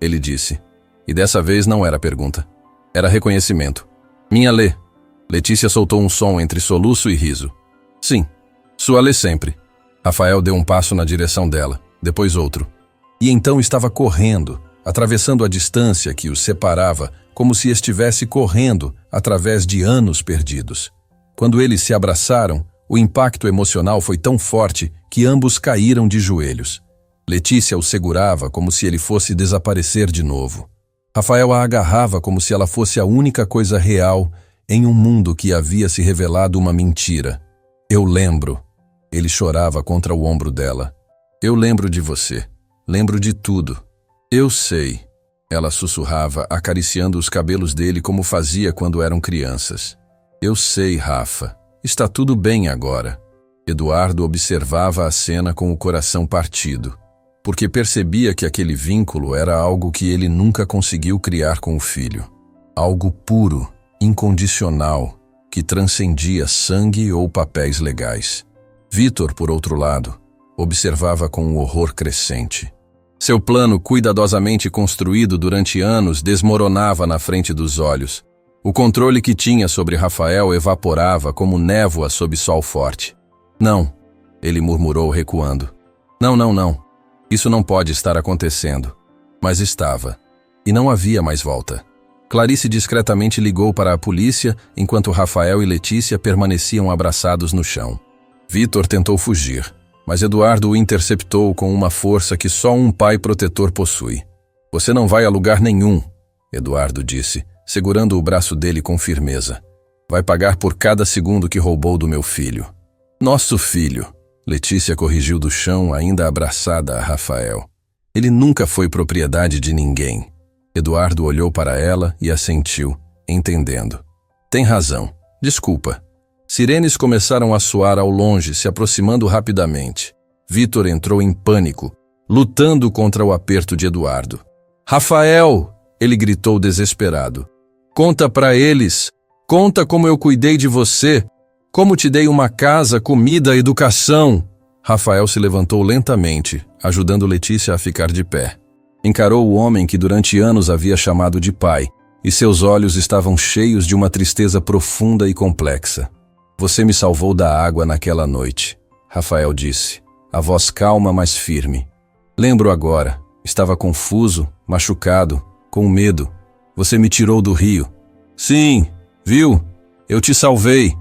ele disse, e dessa vez não era pergunta, era reconhecimento. Minha Lê. Letícia soltou um som entre soluço e riso. Sim, sua Lê sempre. Rafael deu um passo na direção dela, depois outro. E então estava correndo, atravessando a distância que os separava, como se estivesse correndo através de anos perdidos. Quando eles se abraçaram, o impacto emocional foi tão forte que ambos caíram de joelhos. Letícia o segurava como se ele fosse desaparecer de novo. Rafael a agarrava como se ela fosse a única coisa real em um mundo que havia se revelado uma mentira. Eu lembro. Ele chorava contra o ombro dela. Eu lembro de você. Lembro de tudo. Eu sei. Ela sussurrava, acariciando os cabelos dele como fazia quando eram crianças. Eu sei, Rafa. Está tudo bem agora. Eduardo observava a cena com o coração partido, porque percebia que aquele vínculo era algo que ele nunca conseguiu criar com o filho. Algo puro, incondicional, que transcendia sangue ou papéis legais. Vitor, por outro lado, observava com um horror crescente. Seu plano, cuidadosamente construído durante anos, desmoronava na frente dos olhos. O controle que tinha sobre Rafael evaporava como névoa sob sol forte. Não, ele murmurou recuando. Não. Isso não pode estar acontecendo. Mas estava. E não havia mais volta. Clarice discretamente ligou para a polícia enquanto Rafael e Letícia permaneciam abraçados no chão. Vitor tentou fugir. Mas Eduardo o interceptou com uma força que só um pai protetor possui. Você não vai a lugar nenhum, Eduardo disse, segurando o braço dele com firmeza. Vai pagar por cada segundo que roubou do meu filho. Nosso filho, Letícia corrigiu do chão, ainda abraçada a Rafael. Ele nunca foi propriedade de ninguém. Eduardo olhou para ela e assentiu, entendendo. Tem razão. Desculpa. Sirenes começaram a soar ao longe, se aproximando rapidamente. Vitor entrou em pânico, lutando contra o aperto de Eduardo. Rafael! Ele gritou desesperado. Conta para eles! Conta como eu cuidei de você! Como te dei uma casa, comida, educação! Rafael se levantou lentamente, ajudando Letícia a ficar de pé. Encarou o homem que durante anos havia chamado de pai, e seus olhos estavam cheios de uma tristeza profunda e complexa. Você me salvou da água naquela noite, Rafael disse, a voz calma, mas firme. Lembro agora, estava confuso, machucado, com medo. Você me tirou do rio. Sim, viu? Eu te salvei.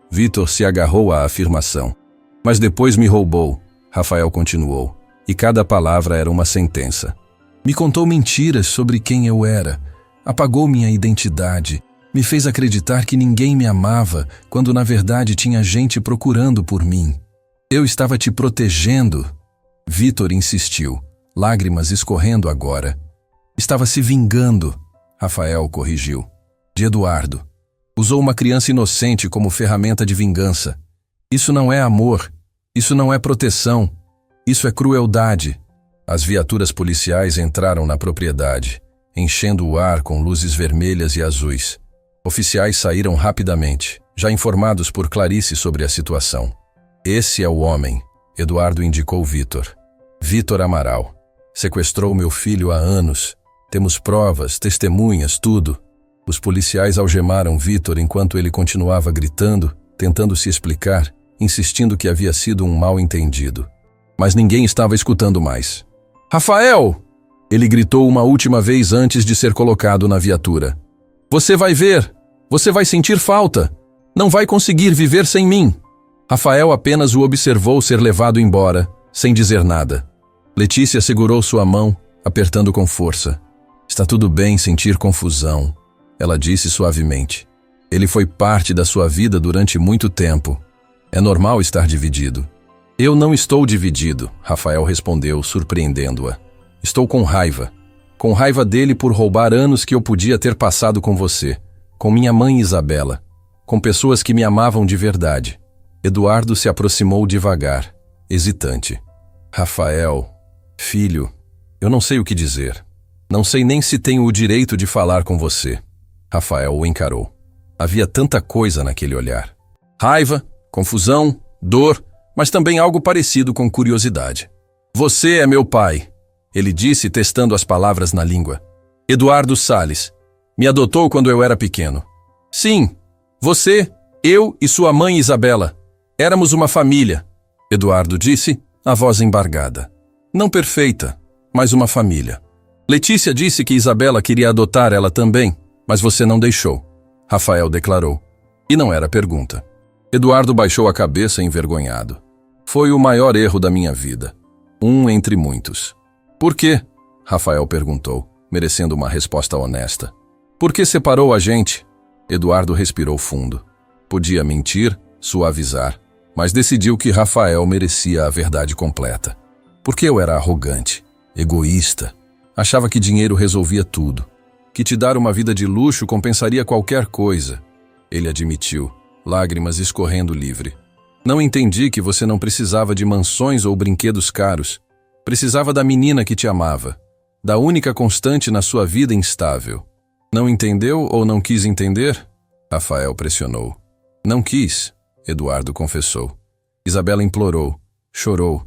Vitor se agarrou à afirmação. Mas depois me roubou, Rafael continuou, e cada palavra era uma sentença. Me contou mentiras sobre quem eu era, apagou minha identidade, me fez acreditar que ninguém me amava, quando na verdade tinha gente procurando por mim. Eu estava te protegendo. Vitor insistiu, lágrimas escorrendo agora. Estava se vingando, Rafael corrigiu. De Eduardo. Usou uma criança inocente como ferramenta de vingança. Isso não é amor. Isso não é proteção. Isso é crueldade. As viaturas policiais entraram na propriedade, enchendo o ar com luzes vermelhas e azuis. Oficiais saíram rapidamente, já informados por Clarice sobre a situação. Esse é o homem, Eduardo indicou Vitor. Vitor Amaral. Sequestrou meu filho há anos. Temos provas, testemunhas, tudo. Os policiais algemaram Vitor enquanto ele continuava gritando, tentando se explicar, insistindo que havia sido um mal-entendido. Mas ninguém estava escutando mais. Rafael! Ele gritou uma última vez antes de ser colocado na viatura. Você vai ver! Você vai sentir falta! Não vai conseguir viver sem mim! Rafael apenas o observou ser levado embora, sem dizer nada. Letícia segurou sua mão, apertando com força. Está tudo bem sentir confusão, ela disse suavemente. Ele foi parte da sua vida durante muito tempo. É normal estar dividido. Eu não estou dividido, Rafael respondeu, surpreendendo-a. Estou com raiva. Com raiva dele por roubar anos que eu podia ter passado com você, com minha mãe Isabela, com pessoas que me amavam de verdade. Eduardo se aproximou devagar, hesitante. Rafael, filho, eu não sei o que dizer. Não sei nem se tenho o direito de falar com você. Rafael o encarou. Havia tanta coisa naquele olhar. Raiva, confusão, dor, mas também algo parecido com curiosidade. Você é meu pai, ele disse, testando as palavras na língua. Eduardo Salles. Me adotou quando eu era pequeno. Sim, você, eu e sua mãe Isabela. Éramos uma família, Eduardo disse, a voz embargada. Não perfeita, mas uma família. Letícia disse que Isabela queria adotar ela também, mas você não deixou, Rafael declarou. E não era pergunta. Eduardo baixou a cabeça envergonhado. Foi o maior erro da minha vida. Um entre muitos. Por quê? Rafael perguntou, merecendo uma resposta honesta. Por que separou a gente? Eduardo respirou fundo. Podia mentir, suavizar, mas decidiu que Rafael merecia a verdade completa. Porque eu era arrogante, egoísta, achava que dinheiro resolvia tudo, que te dar uma vida de luxo compensaria qualquer coisa. Ele admitiu, lágrimas escorrendo livre. Não entendi que você não precisava de mansões ou brinquedos caros. Precisava da menina que te amava, da única constante na sua vida instável. Não entendeu ou não quis entender? Rafael pressionou. Não quis, Eduardo confessou. Isabela implorou, chorou.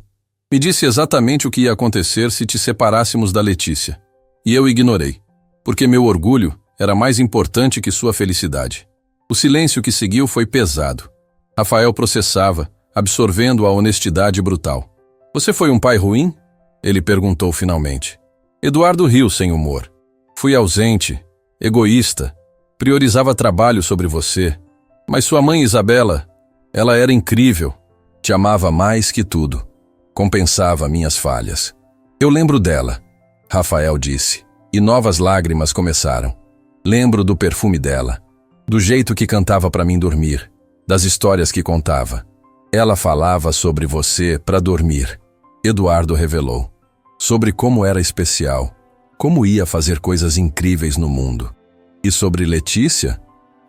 Me disse exatamente o que ia acontecer se te separássemos da Letícia. E eu ignorei, porque meu orgulho era mais importante que sua felicidade. O silêncio que seguiu foi pesado. Rafael processava, absorvendo a honestidade brutal. Você foi um pai ruim? Ele perguntou finalmente. Eduardo riu sem humor. Fui ausente, egoísta, priorizava trabalho sobre você. Mas sua mãe Isabela, ela era incrível, te amava mais que tudo. Compensava minhas falhas. Eu lembro dela, Rafael disse, e novas lágrimas começaram. Lembro do perfume dela, do jeito que cantava para mim dormir, das histórias que contava. Ela falava sobre você para dormir. Eduardo revelou. Sobre como era especial, como ia fazer coisas incríveis no mundo. E sobre Letícia?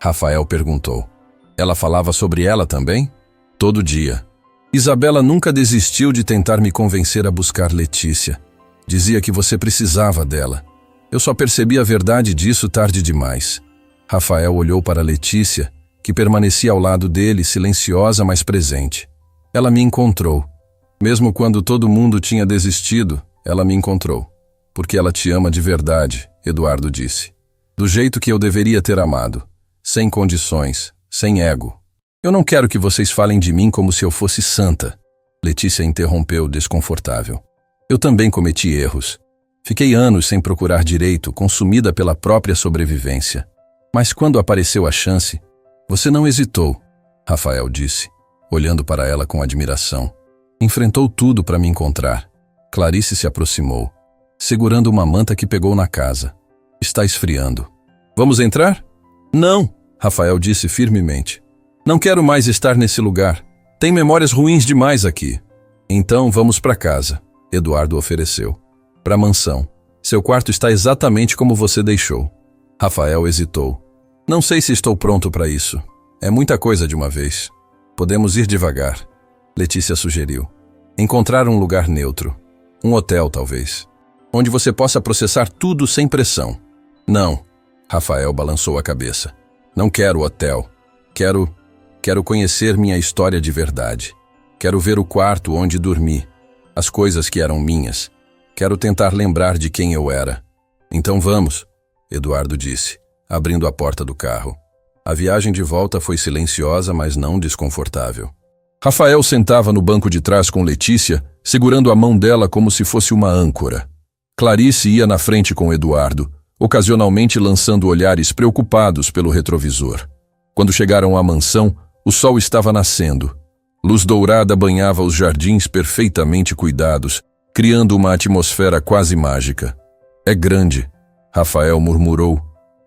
Rafael perguntou. Ela falava sobre ela também? Todo dia. Isabela nunca desistiu de tentar me convencer a buscar Letícia. Dizia que você precisava dela. Eu só percebi a verdade disso tarde demais. Rafael olhou para Letícia, que permanecia ao lado dele, silenciosa, mas presente. Ela me encontrou. Mesmo quando todo mundo tinha desistido, ela me encontrou. Porque ela te ama de verdade, Eduardo disse. Do jeito que eu deveria ter amado. Sem condições, sem ego. Eu não quero que vocês falem de mim como se eu fosse santa. Letícia interrompeu, desconfortável. Eu também cometi erros. Fiquei anos sem procurar direito, consumida pela própria sobrevivência. Mas quando apareceu a chance, você não hesitou, Rafael disse, olhando para ela com admiração. Enfrentou tudo para me encontrar. Clarice se aproximou, segurando uma manta que pegou na casa. Está esfriando. Vamos entrar? Não, Rafael disse firmemente. Não quero mais estar nesse lugar. Tem memórias ruins demais aqui. Então vamos para casa, Eduardo ofereceu. Para a mansão. Seu quarto está exatamente como você deixou. Rafael hesitou. Não sei se estou pronto para isso. É muita coisa de uma vez. Podemos ir devagar. Letícia sugeriu. Encontrar um lugar neutro. Um hotel, talvez. Onde você possa processar tudo sem pressão. Não. Rafael balançou a cabeça. Não quero hotel. Quero conhecer minha história de verdade. Quero ver o quarto onde dormi. As coisas que eram minhas. Quero tentar lembrar de quem eu era. Então vamos, Eduardo disse, abrindo a porta do carro. A viagem de volta foi silenciosa, mas não desconfortável. Rafael sentava no banco de trás com Letícia, segurando a mão dela como se fosse uma âncora. Clarice ia na frente com Eduardo, ocasionalmente lançando olhares preocupados pelo retrovisor. Quando chegaram à mansão, o sol estava nascendo. Luz dourada banhava os jardins perfeitamente cuidados, criando uma atmosfera quase mágica. É grande, Rafael murmurou,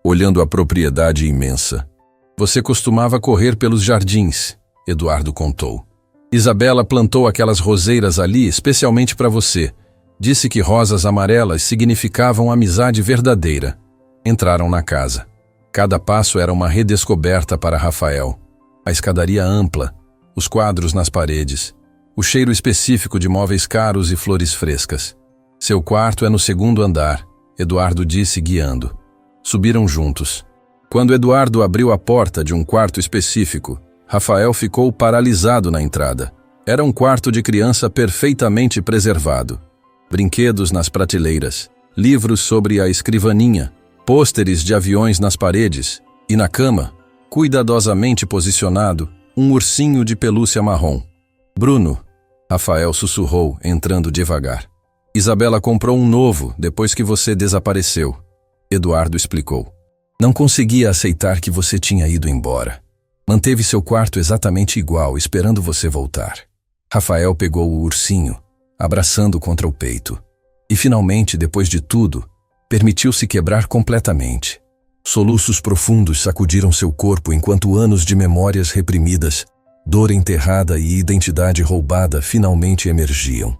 olhando a propriedade imensa. Você costumava correr pelos jardins, Eduardo contou. Isabela plantou aquelas roseiras ali especialmente para você. Disse que rosas amarelas significavam amizade verdadeira. Entraram na casa. Cada passo era uma redescoberta para Rafael. A escadaria ampla, os quadros nas paredes, o cheiro específico de móveis caros e flores frescas. Seu quarto é no segundo andar, Eduardo disse guiando. Subiram juntos. Quando Eduardo abriu a porta de um quarto específico, Rafael ficou paralisado na entrada. Era um quarto de criança perfeitamente preservado. Brinquedos nas prateleiras, livros sobre a escrivaninha, pôsteres de aviões nas paredes e na cama, cuidadosamente posicionado, um ursinho de pelúcia marrom. Bruno, Rafael sussurrou, entrando devagar. Isabela comprou um novo depois que você desapareceu. Eduardo explicou. Não conseguia aceitar que você tinha ido embora. Manteve seu quarto exatamente igual, esperando você voltar. Rafael pegou o ursinho, abraçando contra o peito. E finalmente, depois de tudo, permitiu-se quebrar completamente. Soluços profundos sacudiram seu corpo enquanto anos de memórias reprimidas, dor enterrada e identidade roubada finalmente emergiam.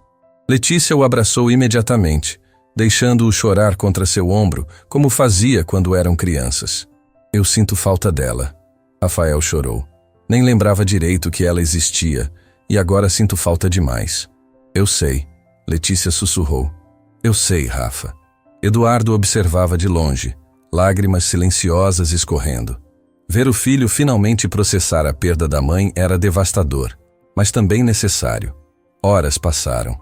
Letícia o abraçou imediatamente, deixando-o chorar contra seu ombro, como fazia quando eram crianças. Eu sinto falta dela. Rafael chorou. Nem lembrava direito que ela existia, e agora sinto falta demais. Eu sei, Letícia sussurrou. Eu sei, Rafa. Eduardo observava de longe, lágrimas silenciosas escorrendo. Ver o filho finalmente processar a perda da mãe era devastador, mas também necessário. Horas passaram.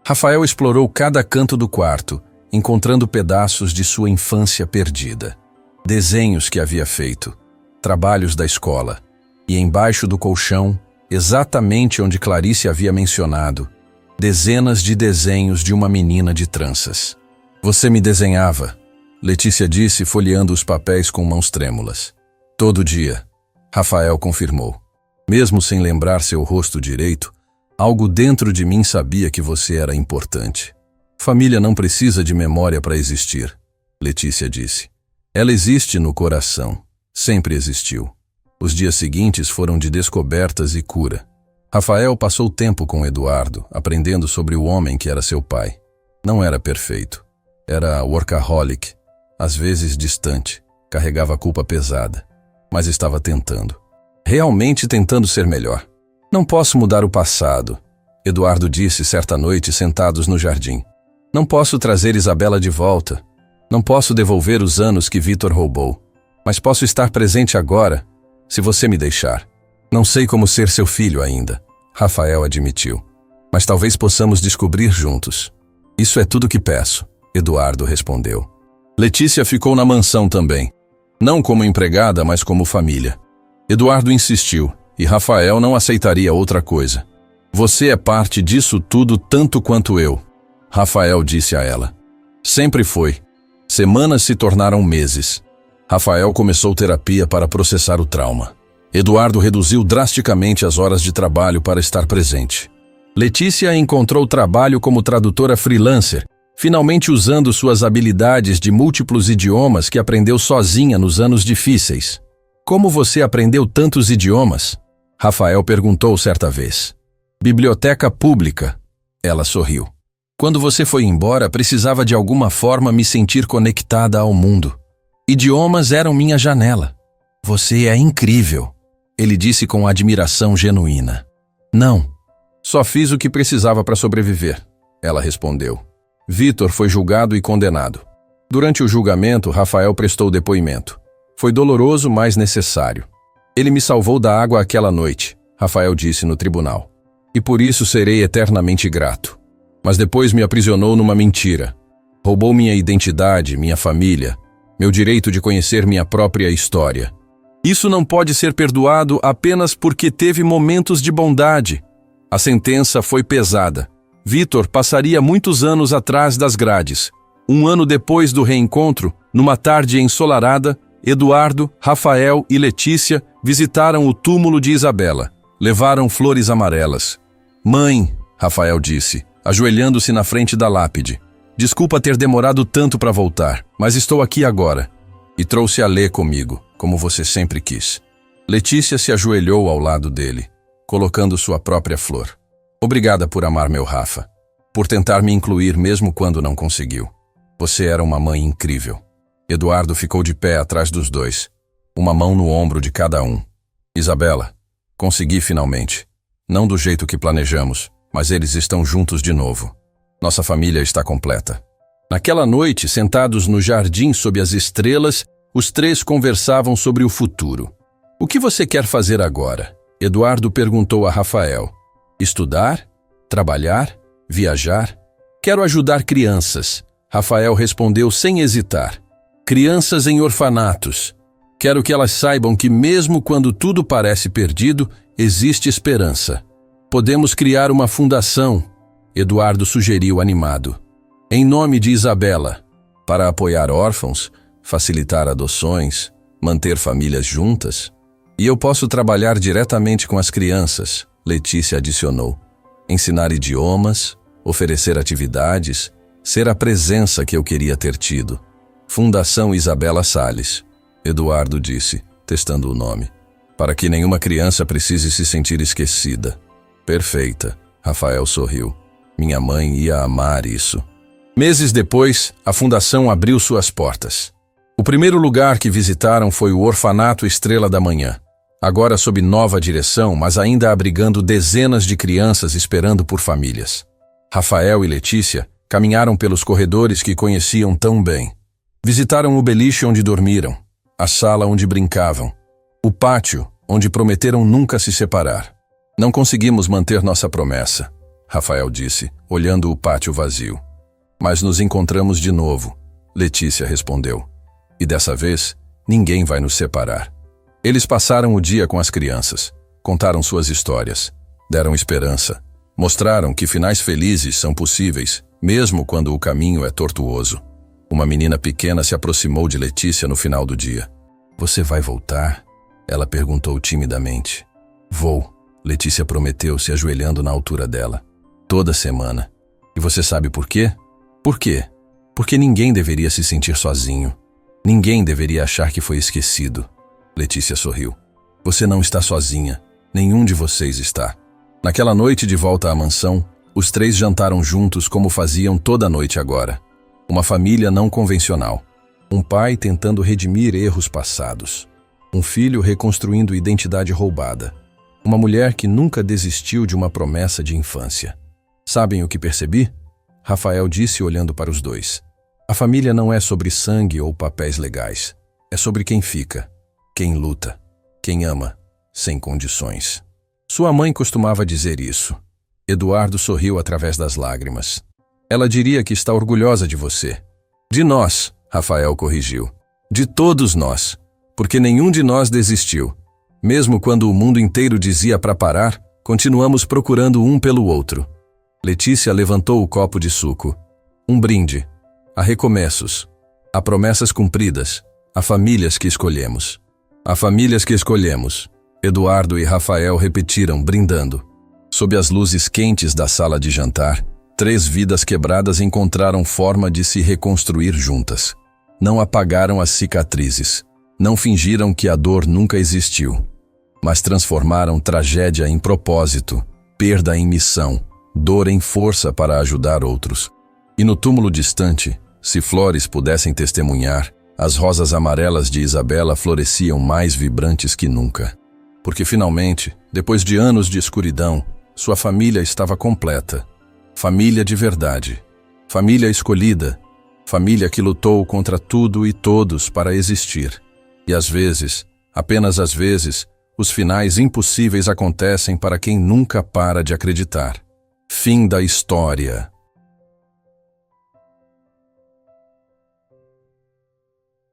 Rafael explorou cada canto do quarto, encontrando pedaços de sua infância perdida. Desenhos que havia feito, trabalhos da escola, e embaixo do colchão, exatamente onde Clarice havia mencionado, dezenas de desenhos de uma menina de tranças. Você me desenhava, Letícia disse, folheando os papéis com mãos trêmulas. Todo dia, Rafael confirmou. Mesmo sem lembrar seu rosto direito, Algo dentro de mim sabia que você era importante. Família não precisa de memória para existir, Letícia disse. Ela existe no coração. Sempre existiu. Os dias seguintes foram de descobertas e cura. Rafael passou tempo com Eduardo, aprendendo sobre o homem que era seu pai. Não era perfeito. Era workaholic, às vezes distante, carregava a culpa pesada, mas estava tentando. Realmente tentando ser melhor. Não posso mudar o passado, Eduardo disse certa noite sentados no jardim. Não posso trazer Isabela de volta. Não posso devolver os anos que Vitor roubou. Mas posso estar presente agora, se você me deixar. Não sei como ser seu filho ainda, Rafael admitiu. Mas talvez possamos descobrir juntos. Isso é tudo que peço, Eduardo respondeu. Letícia ficou na mansão também. Não como empregada, mas como família. Eduardo insistiu, e Rafael não aceitaria outra coisa. Você é parte disso tudo tanto quanto eu, Rafael disse a ela. Sempre foi. Semanas se tornaram meses. Rafael começou terapia para processar o trauma. Eduardo reduziu drasticamente as horas de trabalho para estar presente. Letícia encontrou trabalho como tradutora freelancer, finalmente usando suas habilidades de múltiplos idiomas que aprendeu sozinha nos anos difíceis. Como você aprendeu tantos idiomas? Rafael perguntou certa vez. Biblioteca pública. Ela sorriu. Quando você foi embora, precisava de alguma forma me sentir conectada ao mundo. Idiomas eram minha janela. Você é incrível, ele disse com admiração genuína. Não, só fiz o que precisava para sobreviver, ela respondeu. Vitor foi julgado e condenado. Durante o julgamento, Rafael prestou depoimento. Foi doloroso, mas necessário. Ele me salvou da água aquela noite, Rafael disse no tribunal. E por isso serei eternamente grato. Mas depois me aprisionou numa mentira. Roubou minha identidade, minha família, meu direito de conhecer minha própria história. Isso não pode ser perdoado apenas porque teve momentos de bondade. A sentença foi pesada. Vitor passaria muitos anos atrás das grades. Um ano depois do reencontro, numa tarde ensolarada, Eduardo, Rafael e Letícia visitaram o túmulo de Isabela. Levaram flores amarelas. Mãe, Rafael disse, ajoelhando-se na frente da lápide. Desculpa ter demorado tanto para voltar, mas estou aqui agora. E trouxe a Lê comigo, como você sempre quis. Letícia se ajoelhou ao lado dele, colocando sua própria flor. Obrigada por amar meu Rafa, por tentar me incluir mesmo quando não conseguiu. Você era uma mãe incrível. Eduardo ficou de pé atrás dos dois, uma mão no ombro de cada um. Isabela, consegui finalmente. Não do jeito que planejamos, mas eles estão juntos de novo. Nossa família está completa. Naquela noite, sentados no jardim sob as estrelas, os três conversavam sobre o futuro. O que você quer fazer agora? Eduardo perguntou a Rafael. Estudar? Trabalhar? Viajar? Quero ajudar crianças. Rafael respondeu sem hesitar. Crianças em orfanatos. Quero que elas saibam que mesmo quando tudo parece perdido, existe esperança. Podemos criar uma fundação, Eduardo sugeriu animado. Em nome de Isabela, para apoiar órfãos, facilitar adoções, manter famílias juntas. E eu posso trabalhar diretamente com as crianças, Letícia adicionou. Ensinar idiomas, oferecer atividades, ser a presença que eu queria ter tido. Fundação Isabela Salles, Eduardo disse, testando o nome. Para que nenhuma criança precise se sentir esquecida. Perfeita, Rafael sorriu. Minha mãe ia amar isso. Meses depois, a fundação abriu suas portas. O primeiro lugar que visitaram foi o Orfanato Estrela da Manhã. Agora sob nova direção, mas ainda abrigando dezenas de crianças esperando por famílias. Rafael e Letícia caminharam pelos corredores que conheciam tão bem. Visitaram o beliche onde dormiram, a sala onde brincavam, o pátio onde prometeram nunca se separar. Não conseguimos manter nossa promessa, Rafael disse, olhando o pátio vazio. Mas nos encontramos de novo, Letícia respondeu. E dessa vez, ninguém vai nos separar. Eles passaram o dia com as crianças, contaram suas histórias, deram esperança, mostraram que finais felizes são possíveis, mesmo quando o caminho é tortuoso. Uma menina pequena se aproximou de Letícia no final do dia. Você vai voltar? Ela perguntou timidamente. Vou, Letícia prometeu, se ajoelhando na altura dela. Toda semana. E você sabe por quê? Por quê? Porque ninguém deveria se sentir sozinho. Ninguém deveria achar que foi esquecido. Letícia sorriu. Você não está sozinha. Nenhum de vocês está. Naquela noite de volta à mansão, os três jantaram juntos como faziam toda noite agora. Uma família não convencional. Um pai tentando redimir erros passados. Um filho reconstruindo identidade roubada. Uma mulher que nunca desistiu de uma promessa de infância. Sabem o que percebi? Rafael disse olhando para os dois. A família não é sobre sangue ou papéis legais. É sobre quem fica, quem luta, quem ama, sem condições. Sua mãe costumava dizer isso. Eduardo sorriu através das lágrimas. Ela diria que está orgulhosa de você. De nós, Rafael corrigiu. De todos nós. Porque nenhum de nós desistiu. Mesmo quando o mundo inteiro dizia para parar, continuamos procurando um pelo outro. Letícia levantou o copo de suco. Um brinde. A recomeços. A promessas cumpridas. A famílias que escolhemos. A famílias que escolhemos. Eduardo e Rafael repetiram, brindando. Sob as luzes quentes da sala de jantar, 3 vidas quebradas encontraram forma de se reconstruir juntas. Não apagaram as cicatrizes. Não fingiram que a dor nunca existiu. Mas transformaram tragédia em propósito, perda em missão, dor em força para ajudar outros. E no túmulo distante, se flores pudessem testemunhar, as rosas amarelas de Isabela floresciam mais vibrantes que nunca. Porque finalmente, depois de anos de escuridão, sua família estava completa. Família de verdade. Família escolhida. Família que lutou contra tudo e todos para existir. E às vezes, apenas às vezes, os finais impossíveis acontecem para quem nunca para de acreditar. Fim da história.